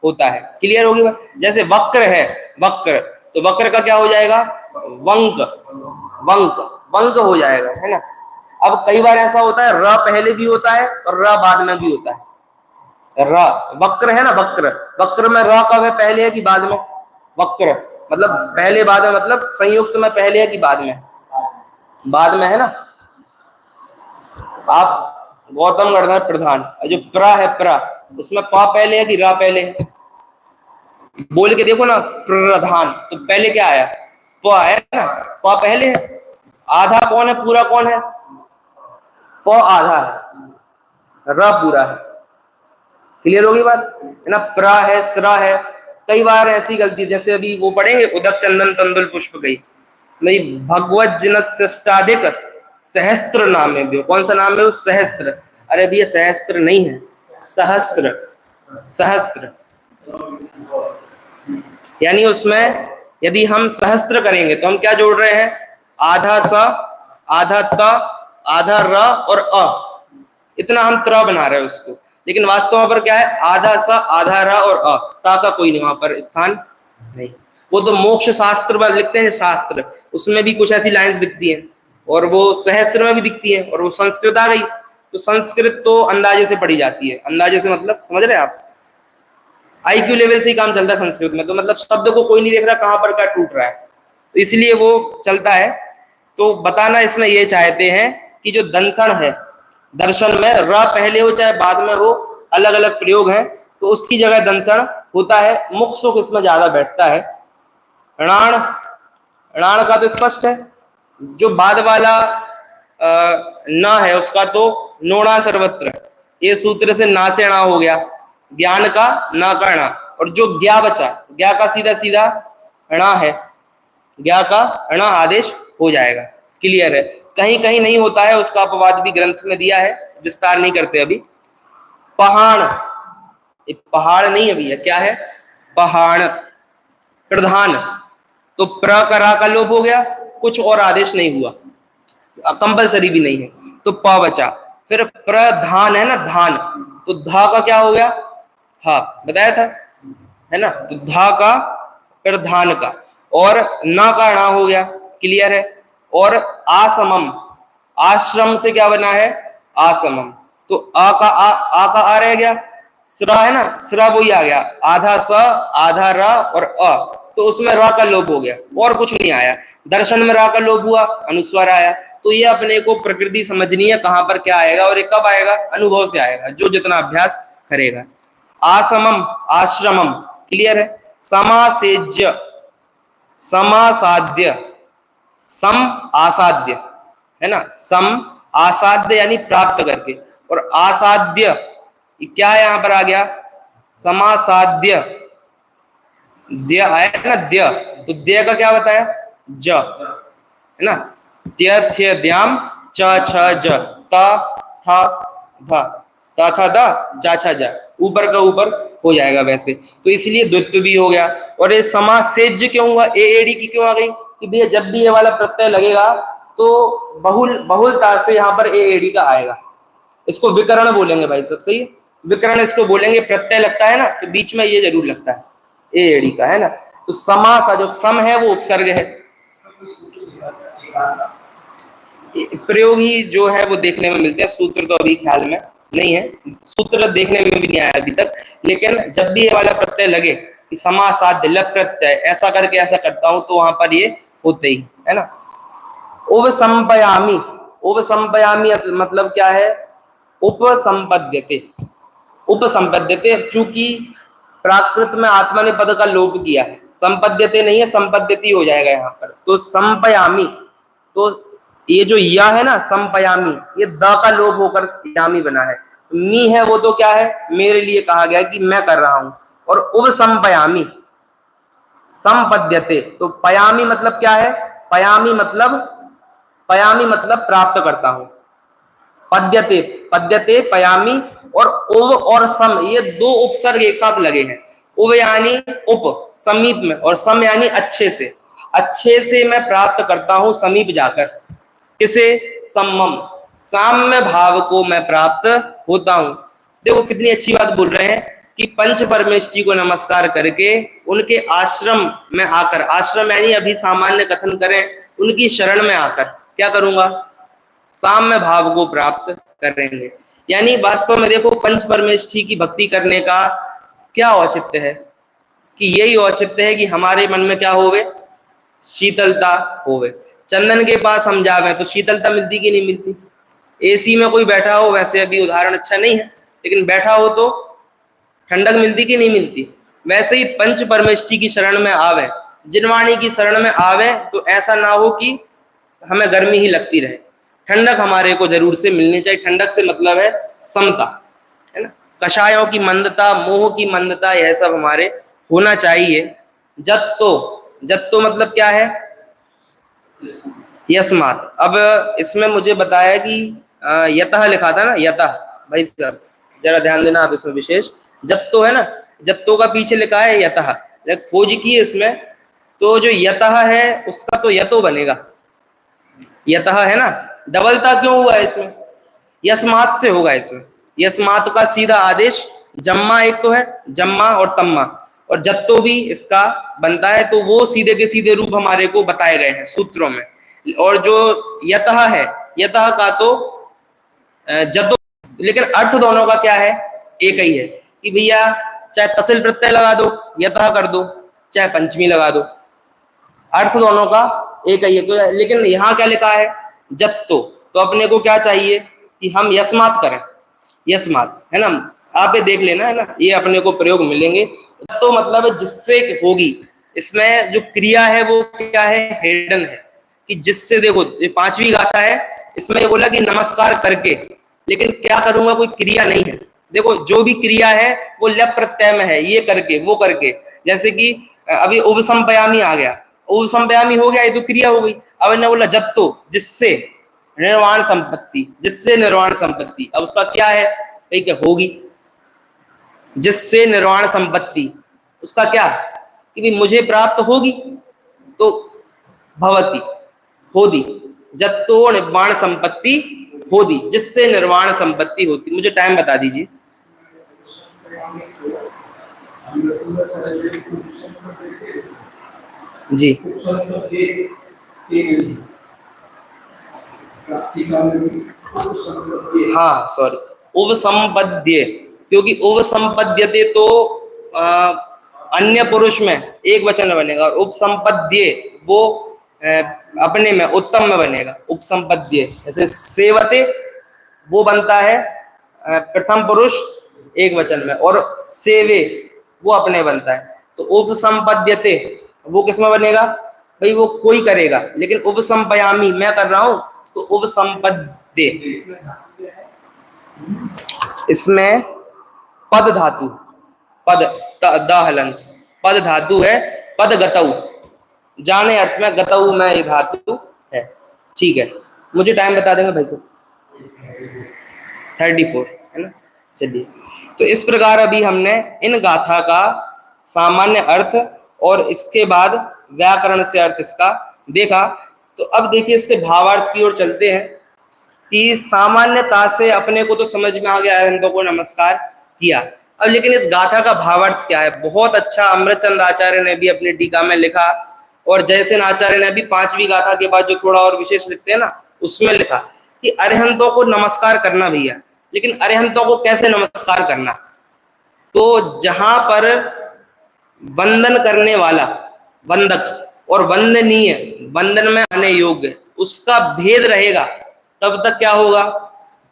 होता है, क्लियर होगी बात। जैसे वक्र है, वक्र, तो वक्र का क्या हो जाएगा, वंक, वंक, वंक हो जाएगा, है ना। अब कई बार ऐसा होता है र पहले भी होता है और र बाद में भी होता है, र, वक्र है ना, वक्र, वक्र में र कब है, पहले है कि बाद में, वक्र मतलब पहले बाद में, मतलब संयुक्त में पहले है कि बाद में, बाद में, है ना। आप गौतम गढ़धर प्रधान, जो प्रा है, प्रा, उसमें पा पहले है कि रा पहले है, बोल के देखो ना, प्रधान, तो पहले क्या आया, प आया ना, प पहले है, आधा कौन है, पूरा कौन है, प आधा है, र पूरा है, क्लियर होगी बात, है ना। प्रा है, स्रा है, कई बार ऐसी गलती, जैसे अभी वो पढ़ेंगे, उदक चंदन तंदुल पुष्प गई, नहीं, भगवत जिनष्टाधिक सहस्त्र नाम है, कौन सा नाम है वो, सहस्त्र, अरे भैया सहस्त्र नहीं है, सहस्त्र, सहस्त्र, यानी उसमें यदि हम सहस्त्र करेंगे तो हम क्या जोड़ रहे हैं, आधा स, आधा त, आधा र और अ, इतना हम त्र बना रहे हैं उसको, लेकिन वास्तव में पर क्या है, आधा स, आधा र और अ, ता का कोई नहीं वहां पर स्थान नहीं। वो तो मोक्ष शास्त्र में लिखते हैं, शास्त्र, उसमें भी कुछ ऐसी लाइंस दिखती हैं, और वो सहस्त्र में भी दिखती है, और वो संस्कृत आ गई, तो संस्कृत तो अंदाजे से पढ़ी जाती है, अंदाजे से मतलब समझ रहे हैं आप, आईक्यू लेवल से ही काम चलता है संस्कृत में, तो मतलब शब्द को कोई नहीं देख रहा कहां पर क्या टूट रहा है, तो इसलिए वो चलता है। तो बताना इसमें ये चाहते हैं कि जो दंशन है, दर्शन में र पहले हो चाहे बाद में हो, अलग अलग प्रयोग हैं, तो उसकी जगह दंशन होता है, मुख सुख इसमें ज्यादा बैठता है। णाण, णाण का तो स्पष्ट है, जो बाद वाला न है उसका तो नोणा सर्वत्र, ये सूत्र से ना से णा हो गया, ज्ञान का ना का णा, और जो ज्ञा बचा, ज्ञा का सीधा सीधा णा है, ज्ञा का णा आदेश हो जाएगा, क्लियर है। कहीं कहीं नहीं होता है, उसका अपवाद भी ग्रंथ में दिया है, विस्तार नहीं करते अभी। पहाड़, पहाड़ नहीं है भैया, क्या है, पहाड़, प्रधान, तो प्र का रा का लोप हो गया, कुछ और आदेश नहीं हुआ, कंपलसरी भी नहीं है, तो प बचा, फिर प्रधान है ना, धान, तो धा का क्या हो गया, हाँ बताया था, है ना, तो धा का प्रधान का, और ना का णा हो गया, क्लियर है। और आसमम, आश्रम से क्या बना है, आसमम, तो आ का आ रह गया, स्रा है ना, स्रा वही आ गया, आधा स, आधा र और अ, तो उसमें र का लोप हो गया और कुछ नहीं आया। दर्शन में र का लोप हुआ, अनुस्वार आया। तो ये अपने को प्रकृति समझनी है, कहां पर क्या आएगा और ये कब आएगा, अनुभव से आएगा, जो जितना अभ्यास करेगा। आसमम, आश्रमम, क्लियर है। समासेज्य, समासाध्य, सम आसाध्य, है ना। सम आसाध्य यानी प्राप्त करके, और आसाध्य क्या है, यहां पर आ गया समासाध्य, द्य आया ना, द्य, तो द्य का क्या बताया, ज, है ना। त्य थ्य द्याम च छ ज, त थ ध, त थ द, जा छ जा, ऊपर का ऊपर हो जाएगा वैसे, तो इसलिए द्वित्व भी हो गया। और ये समासेज्य क्यों हुआ, ए एडी की क्यों आ गई, कि भैया जब भी ये वाला प्रत्यय लगेगा तो बहुलता से यहाँ पर ए एडी का आएगा। इसको विकरण बोलेंगे भाई सब, सही है, विकरण इसको बोलेंगे। प्रत्यय लगता है ना तो बीच में ये जरूर लगता है, ए एडी का, है ना। तो समास, जो सम है वो उपसर्ग है, प्रयोग ही जो है वो देखने में मिलते हैं, सूत्र तो अभी ख्याल में नहीं है, सूत्र देखने में भी नहीं आया अभी तक। लेकिन जब भी ये वाला प्रत्यय लगे कि समासाध्य लप प्रत्यय, ऐसा करके ऐसा करता हूं, तो वहां पर ये होते ही, है ना। उपसंपयामी, उपसंपयामी मतलब क्या है, उपसंपद्यते, उपसंपद्यते। चूंकि प्राकृत में आत्मा ने पद का लोप किया है, संपद्यते नहीं है, संपद्यति हो जाएगा यहाँ पर, तो संपयामी। तो ये जो या है ना, संपयामी, ये द का लोप होकर यामी बना है। मी है वो तो क्या है, मेरे लिए कहा गया कि मैं कर रहा हूं। और उपसंपयामी, संपद्यते, तो पयामी मतलब क्या है, पयामी मतलब प्राप्त करता हूं। पद्यते, पद्यते पयामी, और उव और सम, ये दो उपसर्ग एक साथ लगे हैं। उव यानी उप, समीप में, और सम यानी अच्छे से, अच्छे से मैं प्राप्त करता हूं समीप जाकर। किसे, सम्मम, साम्य भाव को मैं प्राप्त होता हूं। देखो कितनी अच्छी बात बोल रहे हैं कि पंच परमेष्ठी को नमस्कार करके उनके आश्रम में आकर, आश्रम यानी अभी सामान्य कथन करें, उनकी शरण में आकर क्या करूंगा, साम्य भाव को प्राप्त करेंगे। यानी वास्तव में देखो पंच परमेष्ठी की भक्ति करने का क्या औचित्य है, कि यही औचित्य है कि हमारे मन में क्या होवे, शीतलता होवे। चंदन के पास हम जावे तो शीतलता मिलती कि नहीं मिलती, एसी में कोई बैठा हो, वैसे अभी उदाहरण अच्छा नहीं है, लेकिन बैठा हो तो ठंडक मिलती कि नहीं मिलती। वैसे ही पंच परमेष्ठी की शरण में आवे, जिनवाणी की शरण में आवे, तो ऐसा ना हो कि हमें गर्मी ही लगती रहे, ठंडक हमारे को जरूर से मिलनी चाहिए। ठंडक से मतलब है समता, है ना। कषायों की मंदता, मोह की मंदता, यह सब हमारे होना चाहिए। जत्तो, जत्तो मतलब क्या है, यस्मात। अब इसमें मुझे बताया कि यतः लिखा था ना, यतः, भाई साहब जरा ध्यान देना आप इसमें विशेष। जत्तो है ना, जत्तो का पीछे लिखा है यतः, खोज की इसमें, तो जो यतः है उसका तो यतो बनेगा, यतः है ना, डबलता क्यों हुआ है इसमें, यस्मात से होगा इसमें। यस्मात का सीधा आदेश जम्मा एक तो है, जम्मा और तम्मा, और जत्तो भी इसका बनता है, तो वो सीधे के सीधे रूप हमारे को बताए गए हैं सूत्रों में। और जो यतः है, यतः का तो जतो, लेकिन अर्थ दोनों का क्या है, एक ही है, कि भैया चाहे तसिल प्रत्यय लगा दो, यतः कर दो, चाहे पंचमी लगा दो, अर्थ दोनों का एक ही है। तो लेकिन यहाँ क्या लिखा है, जत्तो, तो अपने को क्या चाहिए कि हम यस्मात करें, यस्मात, है ना, आप ये देख लेना, है ना, ये अपने को प्रयोग मिलेंगे। तो मतलब है जिससे होगी, इसमें जो क्रिया है वो क्या है, हेडन है, कि जिससे, देखो ये पांचवी गाथा है, इसमें ये बोला कि नमस्कार करके, लेकिन क्या करूंगा, कोई क्रिया नहीं है। देखो जो भी क्रिया है वो लप प्रत्यय में है, ये करके वो करके, जैसे कि अभी उपसंपयामी आ गया, उपसंपयामी हो गया, ये तो क्रिया हो गई। अब इन्होंने बोला जत्तो, जिससे निर्वाण संपत्ति, जिससे निर्वाण संपत्ति, अब उसका क्या है, क्या होगी, जिससे निर्वाण संपत्ति, उसका क्या कि मुझे प्राप्त होगी, तो भवती, होदी, जत्तो निर्वाण संपत्ति होदी, जिससे निर्वाण संपत्ति होती। मुझे टाइम बता दीजिए। जी हाँ सॉरी, उपसंपद्य, क्योंकि उपसंपद्यते तो अन्य पुरुष में एक वचन में बनेगा, और उपसंपद्ये वो अपने में उत्तम में बनेगा, उपसंपद्ये। जैसे सेवते वो बनता है प्रथम पुरुष एक वचन में, और सेवे वो अपने बनता है। तो उपसंपद्यते वो किस में बनेगा भाई, वो कोई करेगा, लेकिन उपसंपयामी मैं कर रहा हूं तो उपसंपद्ये। इसमें पद धातु, पद दाहलन पद धातु है, पद गतऊ जाने अर्थ में, गतऊ में ये धातु है। ठीक है, मुझे टाइम बता देंगे भाई साहब? 34 है ना। चलिए, तो इस प्रकार अभी हमने इन गाथा का सामान्य अर्थ और इसके बाद व्याकरण से अर्थ इसका देखा। तो अब देखिए इसके भावार्थ की ओर चलते हैं कि सामान्यता से अपने को तो समझ में आ गया, अरहंतों को नमस्कार किया। अब लेकिन इस गाथा का भावार्थ क्या है? बहुत अच्छा अमृतचंद आचार्य ने भी अपनी टीका में लिखा, और जयसेन आचार्य ने भी 5वीं गाथा के बाद जो थोड़ा और विशेष लिखते हैं ना, उसमें लिखा कि अरहंतों को नमस्कार करना भैया, लेकिन अरहंतों को कैसे नमस्कार करना? तो जहां पर वंदन करने वाला वंदक और वंदनीय, वंदन में आने योग्य, उसका भेद रहेगा, तब तक क्या होगा?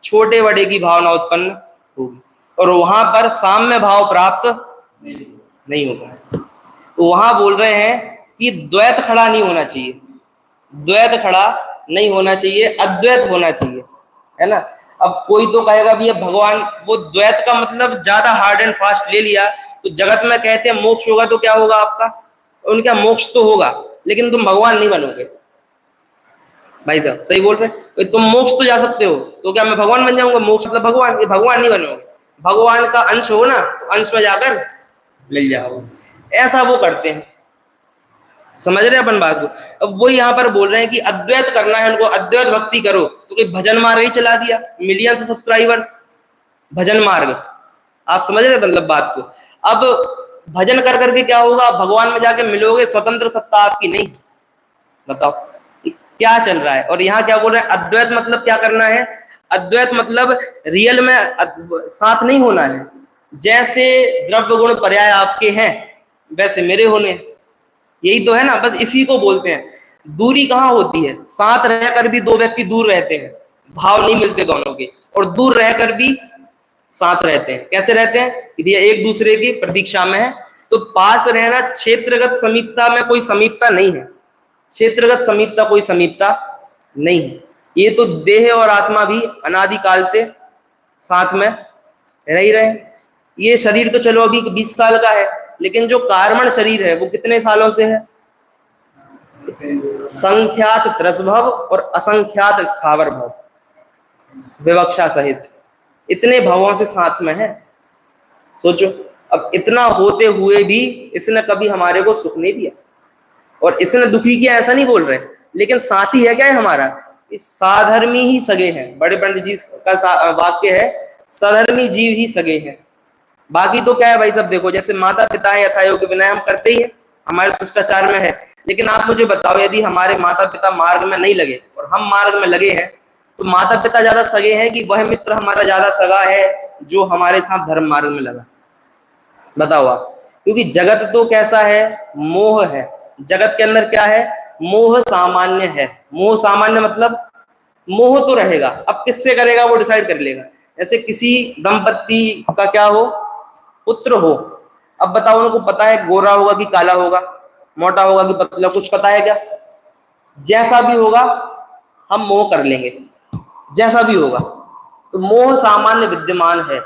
छोटे बड़े की भावना उत्पन्न होगी, और वहां पर साम्य भाव प्राप्त नहीं होगा। तो वहां बोल रहे हैं कि द्वैत खड़ा नहीं होना चाहिए, द्वैत खड़ा नहीं होना चाहिए, अद्वैत होना चाहिए, है ना। अब कोई तो कहेगा भी अब भगवान, वो द्वैत का मतलब ज्यादा हार्ड एंड फास्ट ले लिया, तो जगत में कहते हैं मोक्ष होगा, तो क्या होगा आपका? उनका मोक्ष तो होगा, लेकिन तुम भगवान नहीं बनोगे। भाई साहब सही बोल रहे, तुम मोक्ष तो जा सकते हो, तो क्या मैं भगवान बन जाऊंगा? मोक्ष मतलब भगवान, ये भगवान नहीं बनोगे। भगवान का अंश हो ना, तो अंश में जाकर मिल जाओगे। ऐसा वो करते हैं, समझ रहे अपन बात को। अब वो यहाँ पर बोल रहे हैं कि अद्वैत करना है उनको, अद्वैत भक्ति करो, तो कोई भजन मार्ग ही चला दिया, मिलियन सब्सक्राइबर्स भजन मार्ग। आप समझ रहे मतलब बात को। अब भजन कर करके क्या होगा? भगवान में जाके मिलोगे, स्वतंत्र सत्ता आपकी नहीं। बताओ क्या चल रहा है। और यहाँ क्या बोल रहे हैं? अद्वैत मतलब क्या करना है? अद्वैत मतलब रियल में साथ नहीं होना है। जैसे द्रव्य गुण पर्याय आपके हैं, वैसे मेरे होने, यही तो है ना। बस इसी को बोलते हैं। दूरी कहाँ होती है? साथ रहकर भी दो व्यक्ति दूर रहते हैं, भाव नहीं मिलते दोनों के, और दूर रहकर भी साथ रहते हैं। कैसे रहते हैं? यदि एक दूसरे की प्रतीक्षा में है, तो पास रहना। क्षेत्रगत समीपता में कोई समीपता नहीं है, क्षेत्रगत समीपता कोई समीपता नहीं है। ये तो देह और आत्मा भी अनादिकाल से साथ में रह ही रहे। ये शरीर तो चलो अभी 20 साल का है, लेकिन जो कार्बन शरीर है वो कितने सालों से है? संख्यात त्रसभव और असंख्यात स्थावर भव, विवक्षा सहित इतने भवों से साथ में है। सोचो, अब इतना होते हुए भी इसने कभी हमारे को सुख नहीं दिया, और इसने दुखी किया ऐसा नहीं बोल रहे, लेकिन साथी है क्या है हमारा? इस साधर्मी ही सगे हैं। बड़े पंडित जी का वाक्य है, सधर्मी जीव ही सगे हैं। बाकी तो क्या है भाई सब? देखो, जैसे माता पिता है, यथा योग्य विनय हम करते ही है, हमारे शिष्टाचार में है। लेकिन आप मुझे बताओ, यदि हमारे माता पिता मार्ग में नहीं लगे और हम मार्ग में लगे हैं, तो माता पिता ज्यादा सगे हैं कि वह मित्र हमारा ज्यादा सगा है जो हमारे साथ धर्म मार्ग में लगा? बताओ आप। क्योंकि जगत तो कैसा है? मोह है। जगत के अंदर क्या है? मोह सामान्य है। मोह सामान्य मतलब मोह तो रहेगा, अब किससे करेगा वो डिसाइड कर लेगा। जैसे किसी दंपत्ति का क्या हो, पुत्र हो, अब बताओ उनको पता है गोरा होगा कि काला होगा, मोटा होगा कि पतला, कुछ पता है क्या? जैसा भी होगा हम मोह कर लेंगे, जैसा भी होगा। तो मोह सामान्य विद्यमान है।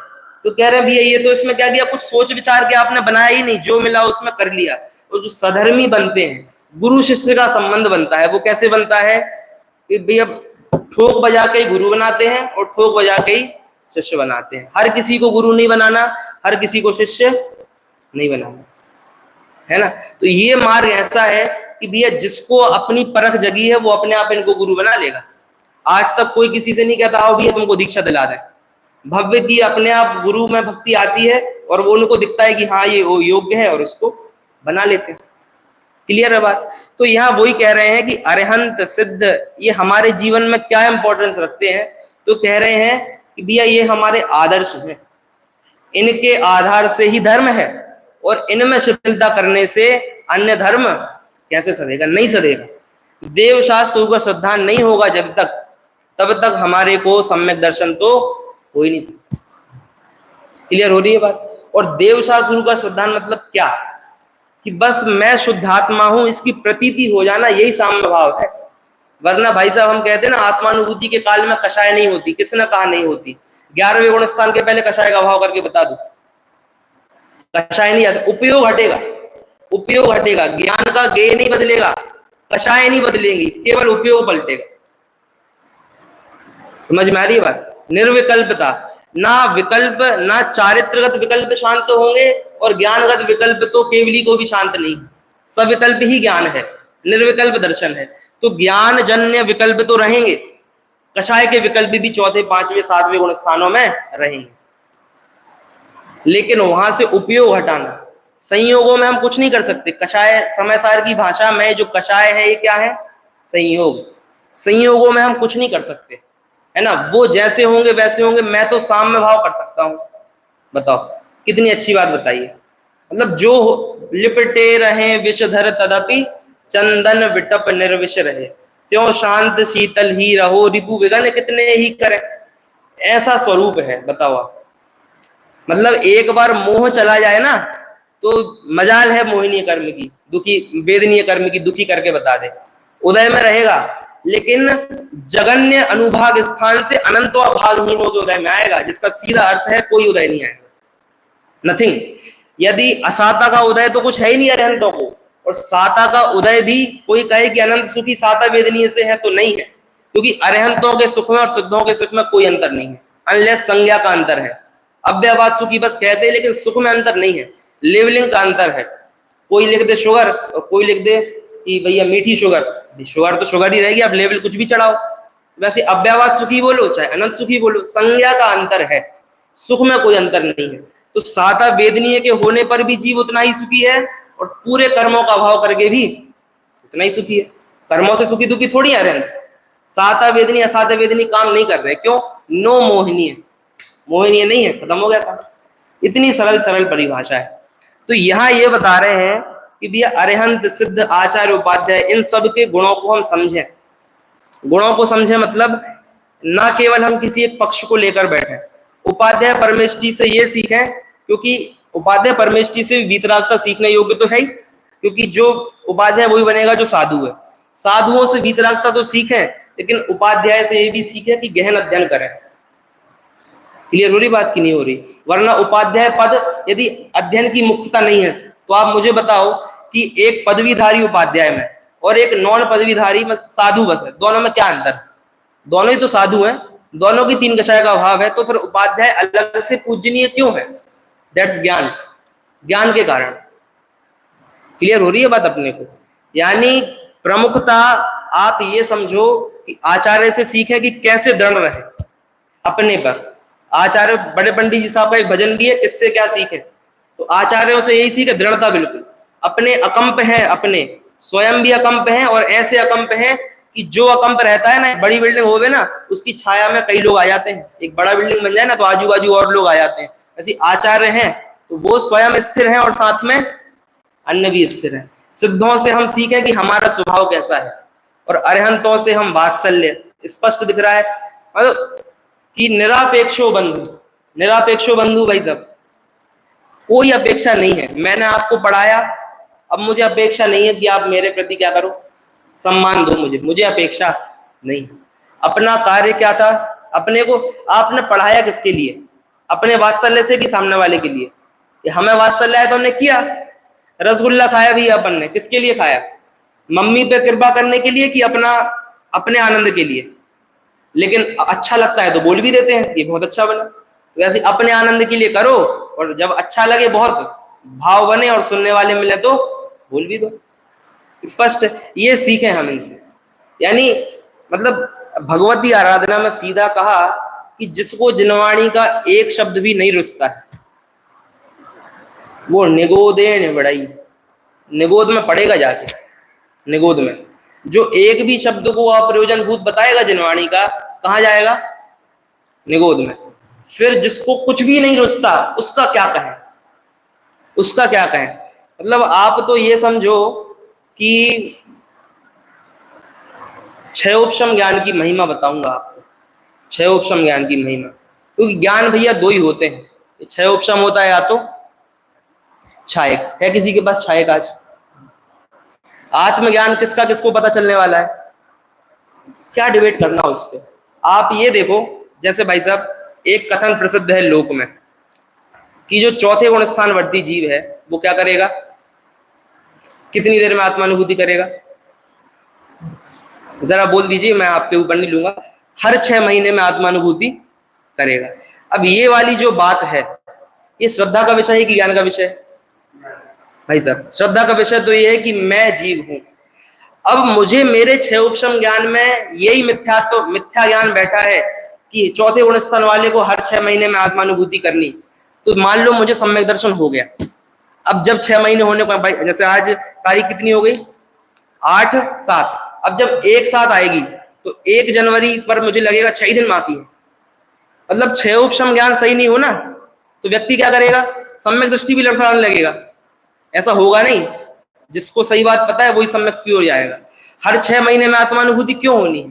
तो कह रहे हैं भैया ये तो इसमें क्या किया? कुछ सोच विचार के आपने बनाया ही नहीं, जो मिला उसमें कर लिया। तो जो सधर्मी बनते हैं, गुरु शिष्य का संबंध बनता है, वो कैसे बनता है कि भैया ठोक बजा के ही गुरु बनाते हैं और ठोक बजा के ही शिष्य बनाते हैं। हर किसी को गुरु नहीं बनाना, हर किसी को शिष्य नहीं बनाना, है ना। तो ये मार्ग ऐसा है कि भैया जिसको अपनी परख जगी है वो अपने आप इनको गुरु बना लेगा। आज तक कोई किसी से नहीं कहता आओ भैया तुमको दीक्षा दिला दें। भव्य की अपने आप गुरु में भक्ति आती है और वो उनको दिखता है कि हाँ ये वो योग्य है और उसको बना लेते हैं। क्लियर है बात? तो यहाँ वही कह रहे हैं कि अरहंत सिद्ध ये हमारे जीवन में क्या इंपॉर्टेंस रखते हैं। तो कह रहे हैं कि भैया ये हमारे आदर्श हैं, इनके आधार से ही धर्म है। और इनमें शिथिलता करने से अन्य धर्म कैसे सधेगा? नहीं सधेगा। देव शास्त्र का श्रद्धा नहीं होगा जब तक, तब तक हमारे को सम्यक दर्शन तो हो ही नहीं सकता। क्लियर हो रही है बात? और देव शास्त्र का श्रद्धा मतलब क्या? कि बस मैं शुद्धात्मा हूं इसकी प्रतीति हो जाना, यही साम्य भाव है। वरना भाई साहब हम कहते हैं ना आत्मानुभूति के काल में कषाय नहीं होती। किसने कहा नहीं होती? 11वें गुण स्थान के पहले कषाय का भाव करके बता दो। कषाय नहीं आता, उपयोग हटेगा, उपयोग हटेगा। ज्ञान का गेय नहीं बदलेगा, कषाय नहीं बदलेंगी, केवल उपयोग पलटेगा। समझ में आ रही है बात? निर्विकल्पता, ना विकल्प ना चारित्रगत विकल्प शांत होंगे और ज्ञानगत विकल्प तो केवली को भी शांत नहीं। सब विकल्प ही ज्ञान है, निर्विकल्प दर्शन है। तो ज्ञान जन्य विकल्प तो रहेंगे, कषाय के विकल्प भी 4, 5, 7वें गुण स्थानों में रहेंगे, लेकिन वहां से उपयोग हटाना। संयोगों में हम कुछ नहीं कर सकते। कषाय समय सार की भाषा में जो कषाय है ये क्या है? संयोग। संयोगों में हम कुछ नहीं कर सकते, है ना। वो जैसे होंगे वैसे होंगे, मैं तो साम्य भाव कर सकता हूं। बताओ कितनी अच्छी बात बताइए। मतलब जो लिपटे रहे विषधर तदपि चंदन विटप निर्विष रहे, त्यों शांत शीतल ही रहो रिपु विघन कितने ही करें, ऐसा स्वरूप है। बताओ आप, मतलब एक बार मोह चला जाए ना तो मजाल है मोहिनी कर्म की, दुखी वेदनीय कर्म की दुखी करके बता दे। उदय में रहेगा, लेकिन जगन्य अनुभाग स्थान से अनंत भागहीन होकर उदय में आएगा, जिसका सीधा अर्थ है कोई उदय नहीं आएगा, नथिंग। यदि असाता का उदय तो कुछ है ही नहीं अरहंतों को, और साता का उदय भी कोई कहे कि अनंत सुखी साता वेदनीय से है तो नहीं है, क्योंकि अरहंतों के सुख में और सिद्धों के सुख में कोई अंतर नहीं है, अनलेस संज्ञा का अंतर है। अव्ययवाद सुखी बस कहते हैं, लेकिन सुख में अंतर नहीं है, लेवलिंग का अंतर है। कोई लिख दे शुगर और कोई लिख दे कि भैया मीठी शुगर, शुगर तो शुगर ही रहेगी, आप लेवल कुछ भी चढ़ाओ। वैसे अव्ययवाद सुखी बोलो चाहे अनंत सुखी बोलो, संज्ञा का अंतर है, सुख में कोई अंतर नहीं है। तो साता वेदनीय के होने पर भी जीव उतना ही सुखी है, और पूरे कर्मों का अभाव करके भी उतना ही सुखी है। कर्मों से सुखी दुखी थोड़ी है रहते। साता वेदनी असाता वेदनी काम नहीं कर रहे, क्यों? नो मोहिनीय, मोहिनीय नहीं है, खत्म हो गया काम। इतनी सरल सरल परिभाषा है। तो यहाँ ये बता रहे हैं कि भैया अरिहंत सिद्ध आचार्य उपाध्याय इन सब के गुणों को हम समझें। गुणों को समझें मतलब ना केवल हम किसी एक पक्ष को लेकर बैठे। उपाध्याय परमेष्ठी से ये सीखें, क्योंकि उपाध्याय परमेष्ठी से वीतरागता सीखने योग्य तो है ही, क्योंकि जो उपाध्याय वही बनेगा जो साधु है। साधुओं से वीतरागता तो सीखें, लेकिन उपाध्याय से ये भी सीखें कि गहन अध्ययन करें। क्लियर हो रही बात की नहीं हो रही? वरना उपाध्याय पद यदि अध्ययन की मुख्यता नहीं है, तो आप मुझे बताओ कि एक पदवीधारी उपाध्याय में और एक नॉन पदवीधारी में साधु बस है, दोनों में क्या अंतर? दोनों ही तो साधु हैं, दोनों की 3 कषाय का अभाव है, तो फिर उपाध्याय अलग से पूजनीय क्यों है? दैट्स ज्ञान, ज्ञान के कारण। क्लियर हो रही है बात अपने को? यानी प्रमुखता आप ये समझो कि आचार्य से सीखें कि कैसे दृढ़ रहे अपने पर। आचार्य बड़े पंडित जी साहब का एक भजन भी है, किससे क्या सीखे? तो आचार्यों से यही सीखे, दृढ़ता बिल्कुल। अपने अकंप है, अपने स्वयं भी अकंप हैं, और ऐसे अकंप हैं कि जो अकंप रहता है ना, बड़ी बिल्डिंग होवे ना, उसकी छाया में कई लोग आ जाते हैं। एक बड़ा बिल्डिंग बन जाए ना तो आजू बाजू और लोग आ जाते हैं। ऐसे आचार्य हैं तो वो स्वयं स्थिर हैं और साथ में अन्य भी स्थिर हैं। सिद्धों से हम सीखें कि हमारा स्वभाव कैसा है, और अरहंतों से हम वात्सल्य। स्पष्ट दिख रहा है मतलब कि निरापेक्षो बंधु, निरापेक्षो बंधु भाई साहब, कोई अपेक्षा नहीं है। मैंने आपको पढ़ाया, अब मुझे अपेक्षा नहीं है कि आप मेरे प्रति क्या करो, सम्मान दो मुझे अपेक्षा नहीं। अपना कार्य क्या था, अपने को आपने पढ़ाया किसके लिए? अपने वात्सल्य से कि सामने वाले के लिए? हमें वात्सल्य है तो हमने किया। रसगुल्ला खाया भी अपन ने, किसके लिए खाया? मम्मी पे कृपा करने के लिए कि अपने आनंद के लिए? लेकिन अच्छा लगता है तो बोल भी देते हैं ये बहुत अच्छा बना। वैसे अपने आनंद के लिए करो, और जब अच्छा लगे, बहुत भाव बने और सुनने वाले मिले तो बोल भी दो। स्पष्ट, ये सीखें हम इनसे। यानी मतलब भगवती आराधना में सीधा कहा कि जिसको जिनवाणी का एक शब्द भी नहीं रुचता है, वो निगोदे निबड़ाई, निगोद में पड़ेगा जाके। निगोद में जो एक भी शब्द को अप्रयोजन भूत बताएगा जिनवाणी का, कहाँ जाएगा? निगोद में। फिर जिसको कुछ भी नहीं रुचता उसका क्या कहें? उसका क्या कहें? मतलब आप तो ये समझो कि क्षयोपशम ज्ञान की महिमा बताऊंगा आपको, क्षयोपशम ज्ञान की महिमा। क्योंकि ज्ञान भैया दो ही होते हैं, क्षयोपशम होता है या तो क्षायक। है किसी के पास क्षायक आज? आत्मज्ञान किसका किसको पता चलने वाला है? क्या डिबेट करना उस पर? आप ये देखो, जैसे भाई साहब एक कथन प्रसिद्ध है लोक में कि जो चौथे गुण स्थानवर्ती जीव है वो क्या करेगा, कितनी देर में आत्मानुभूति करेगा? जरा बोल दीजिए, मैं आपके ऊपर नहीं लूंगा। हर 6 महीने में आत्मानुभूति करेगा। अब ये वाली जो बात है, ये श्रद्धा का विषय है कि ज्ञान का विषय है? भाई साहब श्रद्धा का विषय तो ये है कि मैं जीव हूं। अब मुझे मेरे क्षयोपशम ज्ञान में यही मिथ्या ज्ञान बैठा है कि चौथे गुण स्थान वाले को हर 6 महीने में आत्मानुभूति करनी। तो मान लो मुझे सम्यक दर्शन हो गया। अब जब 6 महीने होने को, भाई जैसे आज तारीख कितनी हो गई, 8/7। अब जब 1/7 आएगी तो 1 जनवरी पर मुझे लगेगा 6 दिन बाकी है। मतलब क्षयोपशम ज्ञान सही नहीं हो ना, तो व्यक्ति क्या करेगा, सम्यक दृष्टि भी लड़खड़ाने लगेगा। ऐसा होगा नहीं, जिसको सही बात पता है वही सम्यक की ओर जाएगा। हर 6 महीने में आत्मानुभूति क्यों होनी है?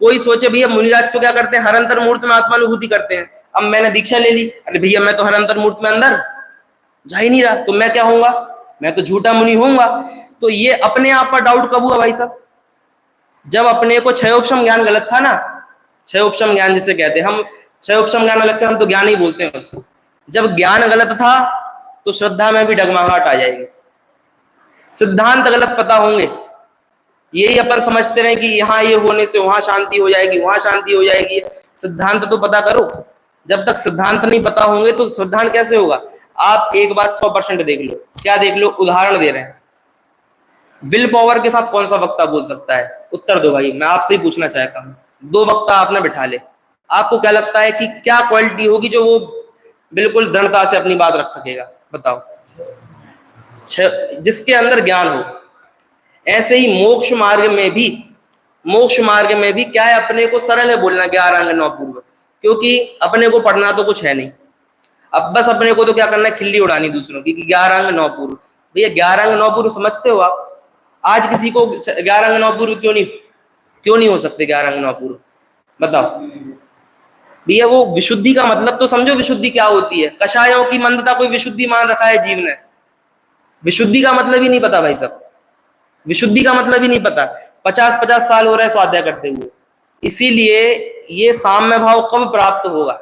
कोई सोचे भैया मुनिराज तो क्या करते हैं, हर अंतर मुहूर्त में आत्मानुभूति करते हैं। अब मैंने दीक्षा ले ली, अरे भैया मैं तो हर अंतर मुहूर्त में अंदर जा ही नहीं रहा, तो मैं क्या होऊंगा, मैं तो झूठा मुनि होऊंगा। तो ये अपने आप पर डाउट कब हुआ भाई साहब? जब अपने को क्षयोपशम ज्ञान गलत था ना, क्षयोपशम ज्ञान जिसे कहते हैं हम, क्षयोपशम ज्ञान अलग से, हम तो ज्ञान ही बोलते हैं उसको। जब ज्ञान गलत था तो श्रद्धा में भी डगमगाहट आ जाएगी। सिद्धांत गलत पता होंगे, यही अपन समझते रहे कि यहाँ ये होने से वहां शांति हो जाएगी, वहां शांति हो जाएगी। सिद्धांत तो पता करो। जब तक सिद्धांत नहीं पता होंगे तो सिद्धांत कैसे होगा? आप एक बात 100% देख लो। क्या देख लो? उदाहरण दे रहे हैं। विल पावर के साथ कौन सा वक्ता बोल सकता है? उत्तर दो भाई, मैं आपसे ही पूछना चाहता हूं। 2 वक्ता आपने बिठा ले, आपको क्या लगता है कि क्या क्वालिटी होगी जो वो बिल्कुल दृढ़ता से अपनी बात रख सकेगा? बताओ। जिसके अंदर ज्ञान हो। ऐसे ही मोक्ष मार्ग में भी क्या है, अपने को सरल है बोलना 11 अंग 9 पूर्व, क्योंकि अपने को पढ़ना तो कुछ है नहीं। अब बस अपने को तो क्या करना है, खिल्ली उड़ानी दूसरों की कि 11 अंग 9 पूर्व। भैया 11 अंग 9 पूर्व समझते हो आप? आज किसी को 11 अंग 9 पूर्व क्यों नहीं हो सकते 11 अंग 9 पूर्व? बताओ भैया। वो विशुद्धि का मतलब तो समझो, विशुद्धि क्या होती है? कषायों की मंदता कोई विशुद्धि मान रखा है जीव ने? विशुद्धि का मतलब ही नहीं पता भाई साहब, विशुद्धि का मतलब ही नहीं पता। 50-50 साल हो रहे हैं स्वाध्याय करते हुए। इसीलिए ये साम्य भाव कब प्राप्त होगा?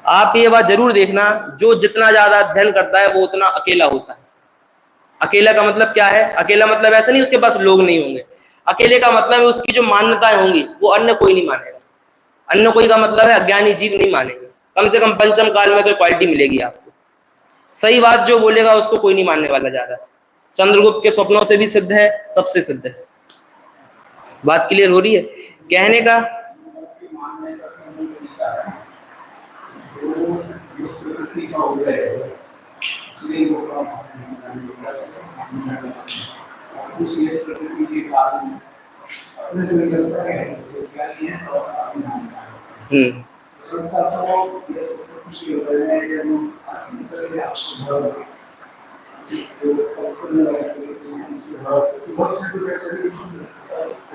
आप ये बात जरूर देखना, जो जितना ज्यादा अध्ययन करता है वो उतना अकेला होता है। अकेला का मतलब क्या है? अकेला मतलब ऐसा नहीं उसके पास लोग नहीं होंगे। अकेले का मतलब है उसकी जो मान्यताएं होंगी वो अन्य कोई नहीं मानेगा। अन्य कोई का मतलब है अज्ञानी जीव नहीं मानेंगे। कम से कम पंचम काल में तो क्वालिटी मिलेगी आपको। सही बात जो बोलेगा उसको कोई नहीं मानने वाला ज्यादा। चंद्रगुप्त के स्वप्नों से भी सिद्ध है, सबसे सिद्ध है। बात क्लियर हो रही है? कहने का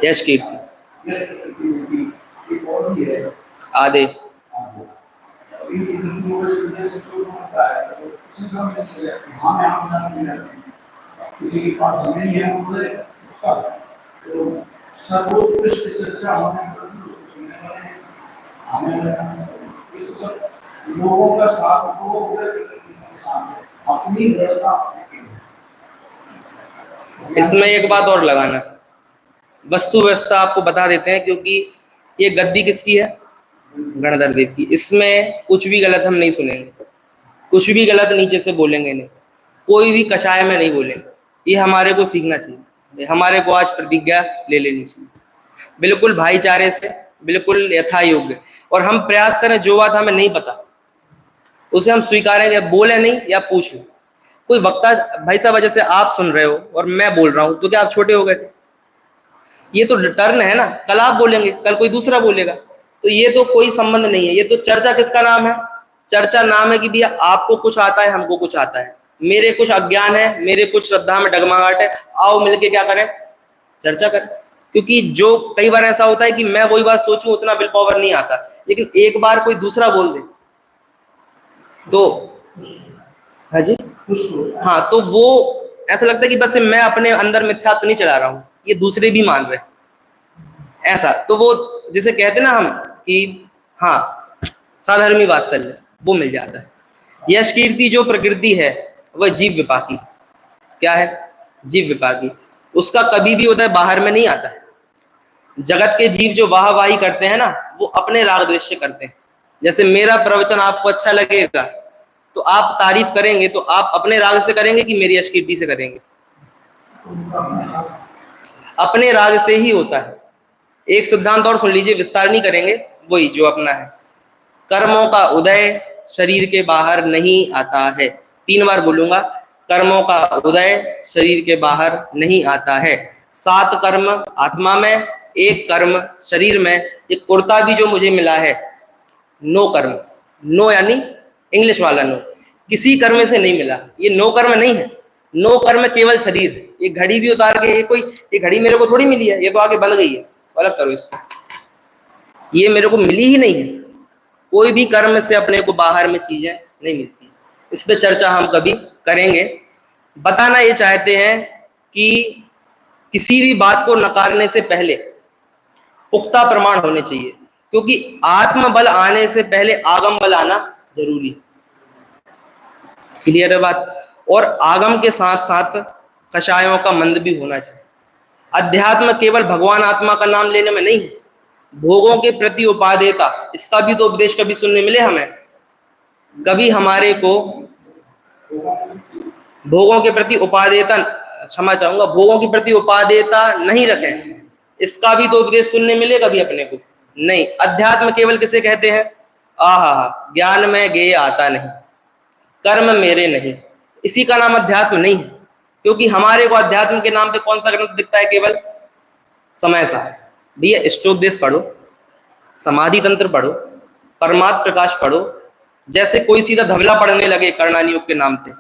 यश कीर्ति आदि किसी के पास जमीन है उसका तो सर्वोत्कृष्ट चर्चा होने पर उसको सुनने वाले हमें ये तो सब लोगों का साथ को अपनी दृढ़ता। इसमें एक बात और लगाना, वस्तु व्यवस्था आपको बता देते हैं, क्योंकि ये गद्दी किसकी है? गणधर देव की। इसमें कुछ भी गलत हम नहीं सुनेंगे, कुछ भी गलत नीचे से बोलेंगे नहीं, कोई भी कषाय में नहीं बोलेंगे। ये हमारे को सीखना चाहिए, हमारे को आज प्रतिज्ञा ले लेनी चाहिए, बिल्कुल भाईचारे से, बिल्कुल यथा योग्य। और हम प्रयास करें जो बात हमें नहीं पता उसे हम स्वीकारेंगे, बोले नहीं या पूछ लें। कोई वक्ता भाई साहब जैसे आप सुन रहे हो और मैं बोल रहा हूं, तो क्या आप छोटे हो गए? ये तो टर्न है ना, कल आप बोलेंगे, कल कोई दूसरा बोलेगा, तो ये तो कोई संबंध नहीं है। ये तो चर्चा किसका नाम है? चर्चा नाम है कि भैया आपको कुछ आता है, हमको कुछ आता है, मेरे कुछ अज्ञान है, मेरे कुछ श्रद्धा में डगमगाहट है, आओ मिलके क्या करें, चर्चा करें। क्योंकि जो कई बार ऐसा होता है कि मैं वही बात सोचूं उतना विल पावर नहीं आता, लेकिन एक बार कोई दूसरा बोल दे तो हाँ जी, हाँ, तो वो ऐसा लगता है कि बस मैं अपने अंदर मिथ्या तो नहीं चला रहा हूँ, ये दूसरे भी मान रहे हैं। ऐसा तो वो जिसे कहते ना हम कि हाँ साधर्मी वात्सल्य, वो मिल जाता है। यश कीर्ति जो प्रकृति है वह जीव विपाकी, क्या है, जीव विपाकी, उसका कभी भी उदय बाहर में नहीं आता है। जगत के जीव जो वाहवाही करते हैं ना, वो अपने राग द्वेष से करते हैं। जैसे मेरा प्रवचन आपको अच्छा लगेगा तो आप तारीफ करेंगे, तो आप अपने राग से करेंगे कि मेरी यश कीर्ति से करेंगे? अपने राग से ही होता है। एक सिद्धांत और सुन लीजिए, विस्तार नहीं करेंगे, वही जो अपना है, कर्मों का उदय शरीर के बाहर नहीं आता है। 3 बार बोलूंगा, कर्मों का उदय शरीर के बाहर नहीं आता है। 7 कर्म आत्मा में, 1 कर्म शरीर में। ये कुर्ता भी जो मुझे मिला है, नो कर्म, नो यानी इंग्लिश वाला नो, किसी कर्म से नहीं मिला, ये नो कर्म नहीं है, नो कर्म केवल शरीर। ये घड़ी भी उतार के, ये घड़ी मेरे को थोड़ी मिली है, ये तो आगे बन गई है, अलग करो इसको, ये मेरे को मिली ही नहीं है। कोई भी कर्म से अपने को बाहर में चीजें नहीं मिलती। इस पे चर्चा हम कभी करेंगे। बताना ये चाहते हैं कि किसी भी बात को नकारने से पहले पुख्ता प्रमाण होने चाहिए, क्योंकि आत्म बल आने से पहले आगम बल आना जरूरी। क्लियर है बात? और आगम के साथ साथ कषायों का मंद भी होना चाहिए। अध्यात्म केवल भगवान आत्मा का नाम लेने में नहीं, भोगों के प्रति उपादेयता, इसका भी तो उपदेश कभी सुनने मिले हमें? कभी हमारे को भोगों के प्रति उपादेयता, क्षमा चाहूंगा, भोगों के प्रति उपादेयता नहीं रखें, इसका भी तो उपदेश सुनने मिले कभी अपने को? नहीं। अध्यात्म केवल किसे कहते हैं? आहा, ज्ञान में गेय आता नहीं, कर्म मेरे नहीं, इसी का नाम अध्यात्म नहीं है। क्योंकि हमारे को अध्यात्म के नाम पे कौन सा ग्रंथ दिखता है? केवल समय सार। भैया इष्टोपदेश पढ़ो, समाधि तंत्र पढ़ो, परमात्म प्रकाश पढ़ो। जैसे कोई सीधा धवला पढ़ने लगे कर्णानी योग के नाम पे,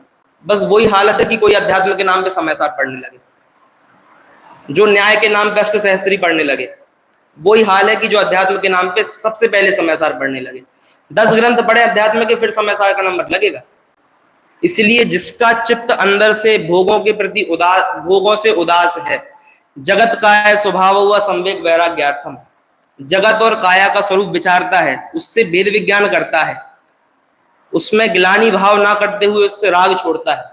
बस वही हालत है कि कोई अध्यात्म के नाम पे समय सार पढ़ने लगे, जो न्याय के नाम पे अष्टसहस्त्री पढ़ने लगे, वही हाल है कि जो अध्यात्म के नाम पे सबसे पहले समय सार पढ़ने लगे। 10 ग्रंथ पढ़े अध्यात्म के, फिर समय सार का नंबर लगेगा। इसलिए जिसका चित्त अंदर से भोगों के प्रति उदास, भोगों से उदास है, जगत का है स्वभाव हुआ संवेग वैराग्यार्थम, जगत और काया का स्वरूप विचारता है, उससे भेद विज्ञान करता है, उसमें ग्लानि भाव ना करते हुए उससे राग छोड़ता है,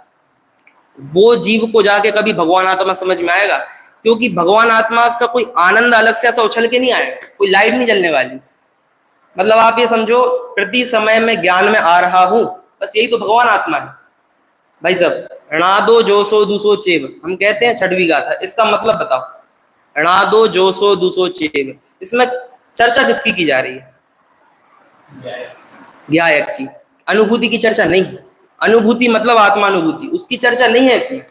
वो जीव को जाके कभी भगवान आत्मा समझ में आएगा। क्योंकि भगवान आत्मा का कोई आनंद अलग से ऐसा उछल के नहीं आएगा, कोई लाइट नहीं जलने वाली। मतलब आप ये समझो, प्रति समय में ज्ञान में आ रहा हूं, बस यही तो भगवान आत्मा है भाई साहब। णादो जोसो दूसो चेव, हम कहते हैं छठवीं गाथा, इसका मतलब बताओ। णादो जोसो दूसो चेव, इसमें चर्चा किसकी की जा रही है? ज्ञायक की। अनुभूति की चर्चा नहीं। अनुभूति मतलब आत्मानुभूति, उसकी चर्चा नहीं है इसमें।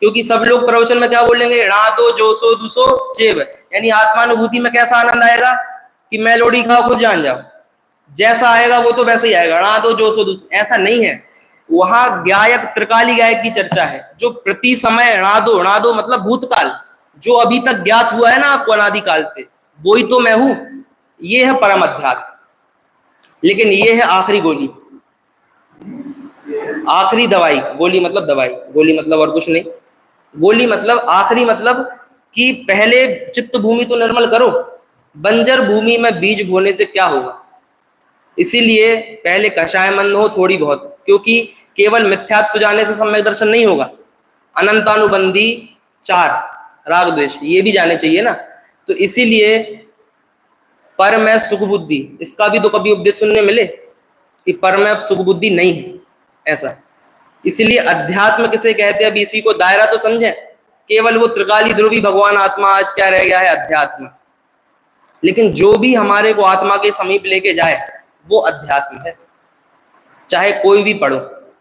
क्योंकि सब लोग प्रवचन में क्या बोलेंगे? णादो जोसो दूसो चेव, यानी आत्मानुभूति में कैसा आनंद आएगा कि मैं लोड़ी खाओ खुद जान जाओ, जैसा आएगा वो तो वैसे ही आएगा, णादो जोसो दूसो। ऐसा नहीं है। वहां गायक, त्रिकाली गायक की चर्चा है, जो प्रति समय णादो, णादो मतलब भूतकाल, जो अभी तक ज्ञात हुआ है ना आपको अनादिकाल से, वही तो मैं हूं। ये है परम अध्यात्म। लेकिन ये है आखिरी गोली, आखिरी दवाई। गोली मतलब दवाई, गोली मतलब और कुछ नहीं। गोली मतलब आखिरी, मतलब कि पहले चित्त भूमि तो निर्मल करो, बंजर भूमि में बीज बोने से क्या होगा। इसीलिए पहले कषाय मंद हो थोड़ी बहुत, क्योंकि केवल मिथ्यात्व जाने से सम्यक दर्शन नहीं होगा। अनंतानुबंधी 4 राग द्वेष, ये भी जाने चाहिए ना। तो इसीलिए पर में सुख बुद्धि, इसका भी तो कभी उपदेश सुनने मिले कि पर में सुख बुद्धि नहीं है, ऐसा। इसलिए अध्यात्म किसे कहते हैं, अभी इसी को दायरा तो समझें। केवल वो त्रिकाली ध्रुवी भगवान आत्मा आज क्या रह गया है? अध्यात्म। लेकिन जो भी हमारे को आत्मा के समीप लेके जाए वो अध्यात्म है, चाहे कोई भी पढ़ो,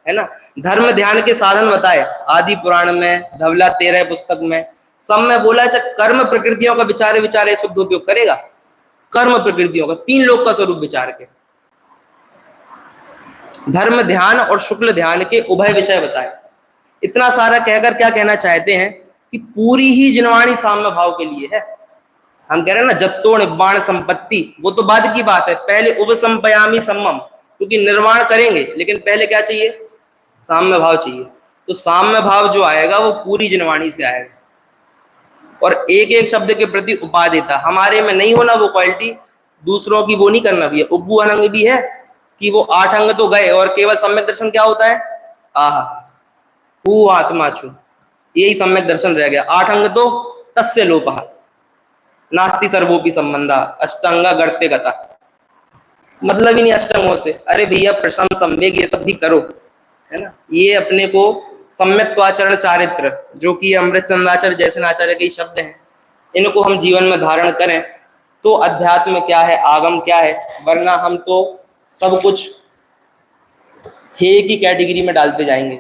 है ना। धर्म ध्यान के साधन बताए आदि पुराण में, धवला 13 पुस्तक में, सब में बोला चाहे कर्म प्रकृतियों का विचारे विचारे शुद्ध उपयोग करेगा। कर्म प्रकृतियों का, 3 लोक का स्वरूप विचार के, धर्म ध्यान और शुक्ल ध्यान के उभय विषय बताए। इतना सारा कहकर क्या कहना चाहते हैं कि पूरी ही जिनवाणी साम्य भाव के लिए है। हम कह रहे हैं ना जत्तो निर्वाण संपत्ति, वो तो बाद की बात है, पहले उपसंपयामी सम्मम, क्योंकि निर्वाण करेंगे लेकिन पहले क्या चाहिए, साम्य भाव चाहिए। तो साम्य भाव जो आएगा वो पूरी जिनवाणी से आएगा। और एक एक शब्द के प्रति उपादेयता हमारे में नहीं होना, वो क्वालिटी दूसरों की वो नहीं करना भी है। उब्बू अनंग भी है कि वो 8 अंग तो गए और केवल सम्यक दर्शन क्या होता है, आहा हु आत्मा छु, यही सम्यक दर्शन रह गया। 8 अंग तो तस्य लोपः नास्ति सर्वोपि संबंधा अष्टांगा गर्ते गता, मतलब ही नहीं अष्टंगों से। अरे भैया प्रशम संवेग ये सब भी करो, है ना। ये अपने को सम्यक्त्वाचरण चारित्र, जो कि अमृत चंद्राचार्य जैसे आचार्य के शब्द हैं, इनको हम जीवन में धारण करें तो अध्यात्म क्या है, आगम क्या है, वरना हम तो सब कुछ हे की कैटेगरी में डालते जाएंगे।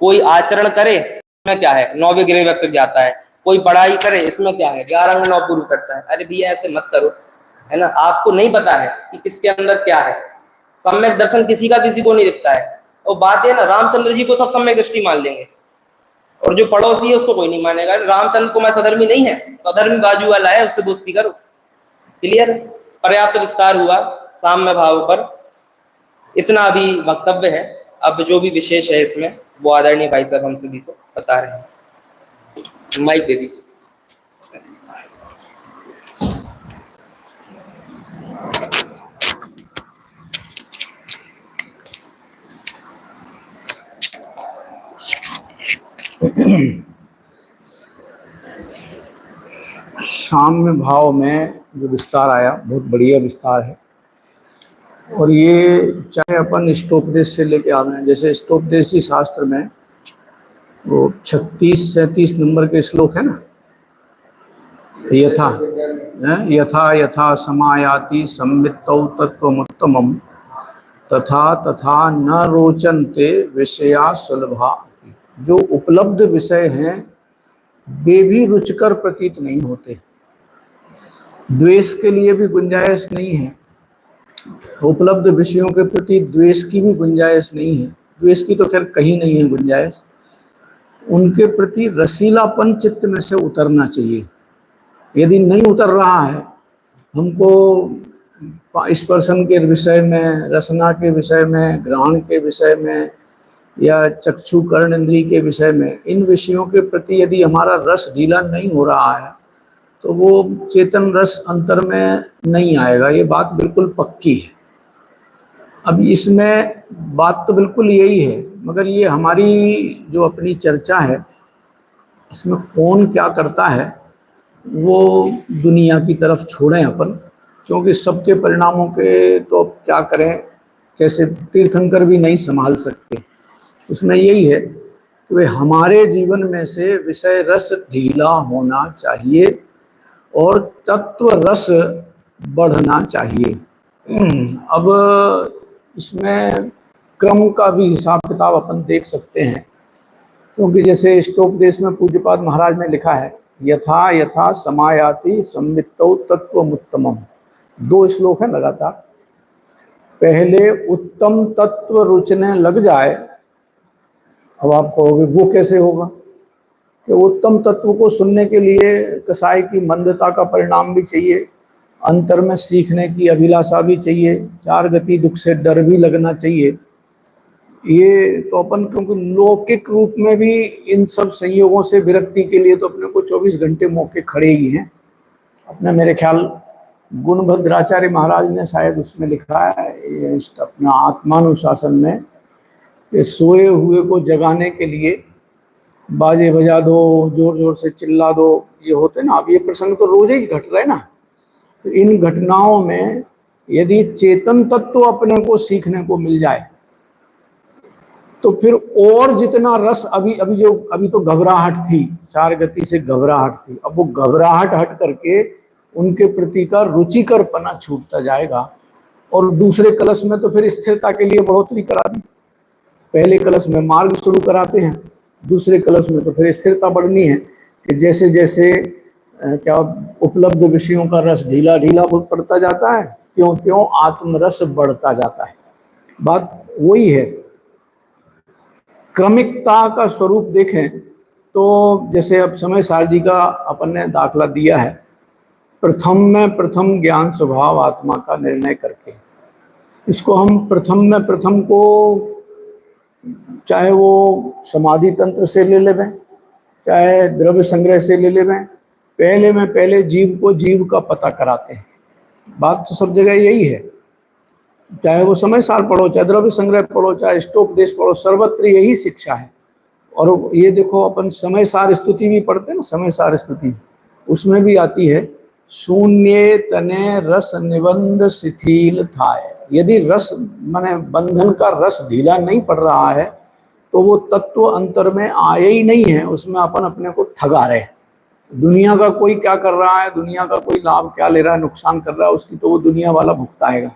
कोई आचरण करे इसमें क्या है, 9वें गृह व्यक्त जाता है, कोई पढ़ाई करे इसमें क्या है, 11 अंग 9 पूर्व करता है। अरे भैया ऐसे मत करो, है ना। आपको नहीं पता है कि किसके अंदर क्या है। सम्यक दर्शन किसी का किसी को नहीं दिखता है। और बात है ना, रामचंद्र जी को सब सम्यक दृष्टि मान लेंगे और जो पड़ोसी है उसको कोई नहीं मानेगा। रामचंद्र तुम्हारा सधर्मी नहीं है, सधर्मी बाजू वाला है, उससे दोस्ती करो। क्लियर, पर्याप्त विस्तार हुआ साम्य भाव पर, इतना अभी वक्तव्य है। अब जो भी विशेष है इसमें वो आदरणीय भाई साहब हम सभी को बता रहे हैं। माइक दे दीजिए। साम्य भाव में जो विस्तार आया बहुत बढ़िया विस्तार है। और ये चाहे अपन इष्टोपदेश से लेके आ रहे हैं, जैसे इष्टोपदेश जी शास्त्र में वो 36-37 नंबर के श्लोक है ना, यथा यथा समायाति संवित्तौ तत्त्वमुत्तमम् तथा तथा न रोचन्ते विषया सुलभा। जो उपलब्ध विषय हैं वे भी रुचिकर प्रतीत नहीं होते, द्वेष के लिए भी गुंजाइश नहीं है। उपलब्ध विषयों के प्रति द्वेष की भी गुंजाइश नहीं है, द्वेष की तो खैर कहीं नहीं है गुंजाइश। उनके प्रति रसीलापन चित्त में से उतरना चाहिए। यदि नहीं उतर रहा है, हमको स्पर्शन के विषय में, रसना के विषय में, ग्रहण के विषय में या चक्षु कर्ण इंद्रिय के विषय में, इन विषयों के प्रति यदि हमारा रस ढीला नहीं हो रहा है तो वो चेतन रस अंतर में नहीं आएगा। ये बात बिल्कुल पक्की है। अब इसमें बात तो बिल्कुल यही है, मगर ये हमारी जो अपनी चर्चा है इसमें कौन क्या करता है वो दुनिया की तरफ छोड़ें अपन, क्योंकि सबके परिणामों के तो क्या करें, कैसे तीर्थंकर भी नहीं संभाल सकते। उसमें यही है कि वे हमारे जीवन में से विषय रस ढीला होना चाहिए और तत्व रस बढ़ना चाहिए। अब इसमें क्रम का भी हिसाब किताब अपन देख सकते हैं, क्योंकि जैसे इष्टोपदेश में पूज्यपाद महाराज ने लिखा है यथा यथा समायाति संवित्तौ तत्त्वमुत्तमम्। 2 श्लोक है लगातार। पहले उत्तम तत्व रुचने लग जाए, अब आप कहोगे वो कैसे होगा, कि उत्तम तत्व को सुनने के लिए कसाई की मंदता का परिणाम भी चाहिए, अंतर में सीखने की अभिलाषा भी चाहिए, 4 गति दुख से डर भी लगना चाहिए। ये तो अपन, क्योंकि लौकिक रूप में भी इन सब संयोगों से विरक्ति के लिए तो अपने को 24 घंटे मौके खड़े ही हैं। अपने मेरे ख्याल गुणभद्राचार्य महाराज ने शायद उसमें लिखा है अपना आत्मानुशासन में कि सोए हुए को जगाने के लिए बाजे बजा दो, जोर जोर से चिल्ला दो, ये होते ना। अब ये प्रसंग तो रोज ही घट रहे ना। तो इन घटनाओं में यदि चेतन तत्व अपने को सीखने को मिल जाए तो फिर और जितना रस अभी तो घबराहट थी, 4 गति से घबराहट थी, अब वो घबराहट हट करके उनके प्रति का रुचिकरपना छूटता जाएगा। और दूसरे कलश में तो फिर स्थिरता के लिए बढ़ोतरी करा दी। पहले कलश में मार्ग शुरू कराते हैं, दूसरे कलश में तो फिर स्थिरता बढ़नी है कि जैसे जैसे क्या उपलब्ध विषयों का रस ढीला ढीला पड़ता जाता है, त्यों त्यों आत्मरस बढ़ता जाता है। बात वही है। क्रमिकता का स्वरूप देखें तो जैसे अब समय सार जी का अपन ने दाखला दिया है, प्रथम में प्रथम ज्ञान स्वभाव आत्मा का निर्णय करके, इसको हम प्रथम में प्रथम को चाहे वो समाधि तंत्र से ले लें, चाहे द्रव्य संग्रह से ले लें, पहले में पहले जीव को जीव का पता कराते हैं। बात तो सब जगह यही है, चाहे वो समय सार पढ़ो, चाहे द्रव्य संग्रह पढ़ो, चाहे स्टोपदेश पढ़ो, सर्वत्र यही शिक्षा है। और ये देखो अपन समय सार स्तुति भी पढ़ते हैं ना, समय सार स्तुति उसमें भी आती है, शून्य तने रस निबंध शिथिल थाय। यदि रस माने बंधन का रस ढीला नहीं पड़ रहा है तो वो तत्व अंतर में आए ही नहीं है, उसमें अपन अपने को ठगा रहे हैं। दुनिया का कोई क्या कर रहा है, दुनिया का कोई लाभ क्या ले रहा है, नुकसान कर रहा है, उसकी तो वो दुनिया वाला भुगताएगा,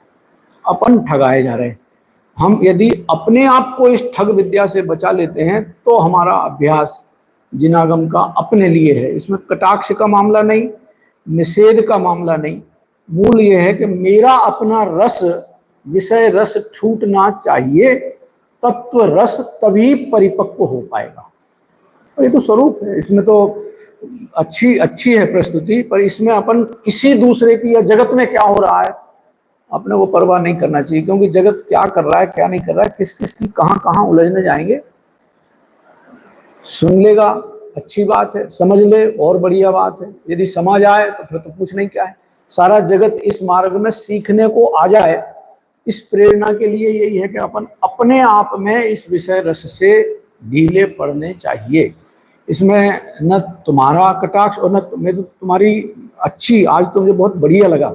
अपन ठगाए जा रहे हैं। हम यदि अपने आप को इस ठग विद्या से बचा लेते हैं तो हमारा अभ्यास जिनागम का अपने लिए है। इसमें कटाक्ष का मामला नहीं, निषेध का मामला नहीं, मूल ये है कि मेरा अपना रस, विषय रस छूटना चाहिए, तत्व रस तभी परिपक्व हो पाएगा। और ये तो स्वरूप है, इसमें तो अच्छी है प्रस्तुति, पर इसमें अपन किसी दूसरे की या जगत में क्या हो रहा है अपने को परवाह नहीं करना चाहिए, क्योंकि जगत क्या कर रहा है क्या नहीं कर रहा है, किस किस की कहाँ उलझने जाएंगे। सुन लेगा अच्छी बात है, समझ ले और बढ़िया बात है, यदि समझ आए तो फिर तो कुछ नहीं क्या है। सारा जगत इस मार्ग में सीखने को आ जाए, इस प्रेरणा के लिए यही है कि अपन अपने आप में इस विषय रस से ढीले पड़ने चाहिए। इसमें न तुम्हारा कटाक्ष और न मैं तो तुम्हारी अच्छी, आज तो मुझे बहुत बढ़िया लगा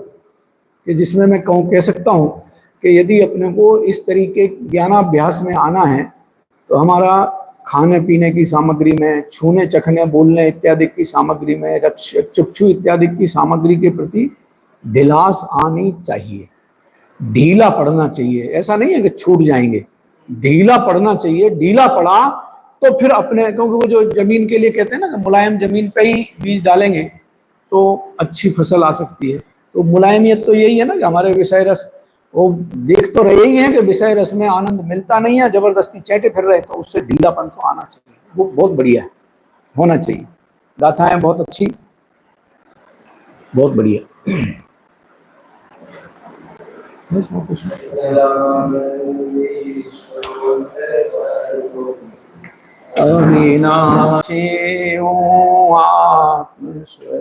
कि जिसमें मैं कह सकता हूँ कि यदि अपने को इस तरीके ज्ञानाभ्यास में आना है तो हमारा खाने पीने की सामग्री में, छूने चखने बोलने इत्यादि की सामग्री में, चक्षु इत्यादि की सामग्री के प्रति ढिलास आनी चाहिए, ढीला पड़ना चाहिए। ऐसा नहीं है कि छूट जाएंगे, ढीला पड़ना चाहिए। ढीला पड़ा तो फिर अपने, क्योंकि वो जो जमीन के लिए कहते हैं ना कि मुलायम जमीन पे ही बीज डालेंगे तो अच्छी फसल आ सकती है। तो मुलायमियत तो यही है ना कि हमारे विषय रस, वो देख तो रहे ही हैं कि विषय रस में आनंद मिलता नहीं है, जबरदस्ती चैटे फिर रहे, तो उससे ढीलापन तो आना चाहिए, वो बहुत बढ़िया है, होना चाहिए। गाथाएं बहुत अच्छी, बहुत बढ़िया। अविनाशी आत्मस्वरूप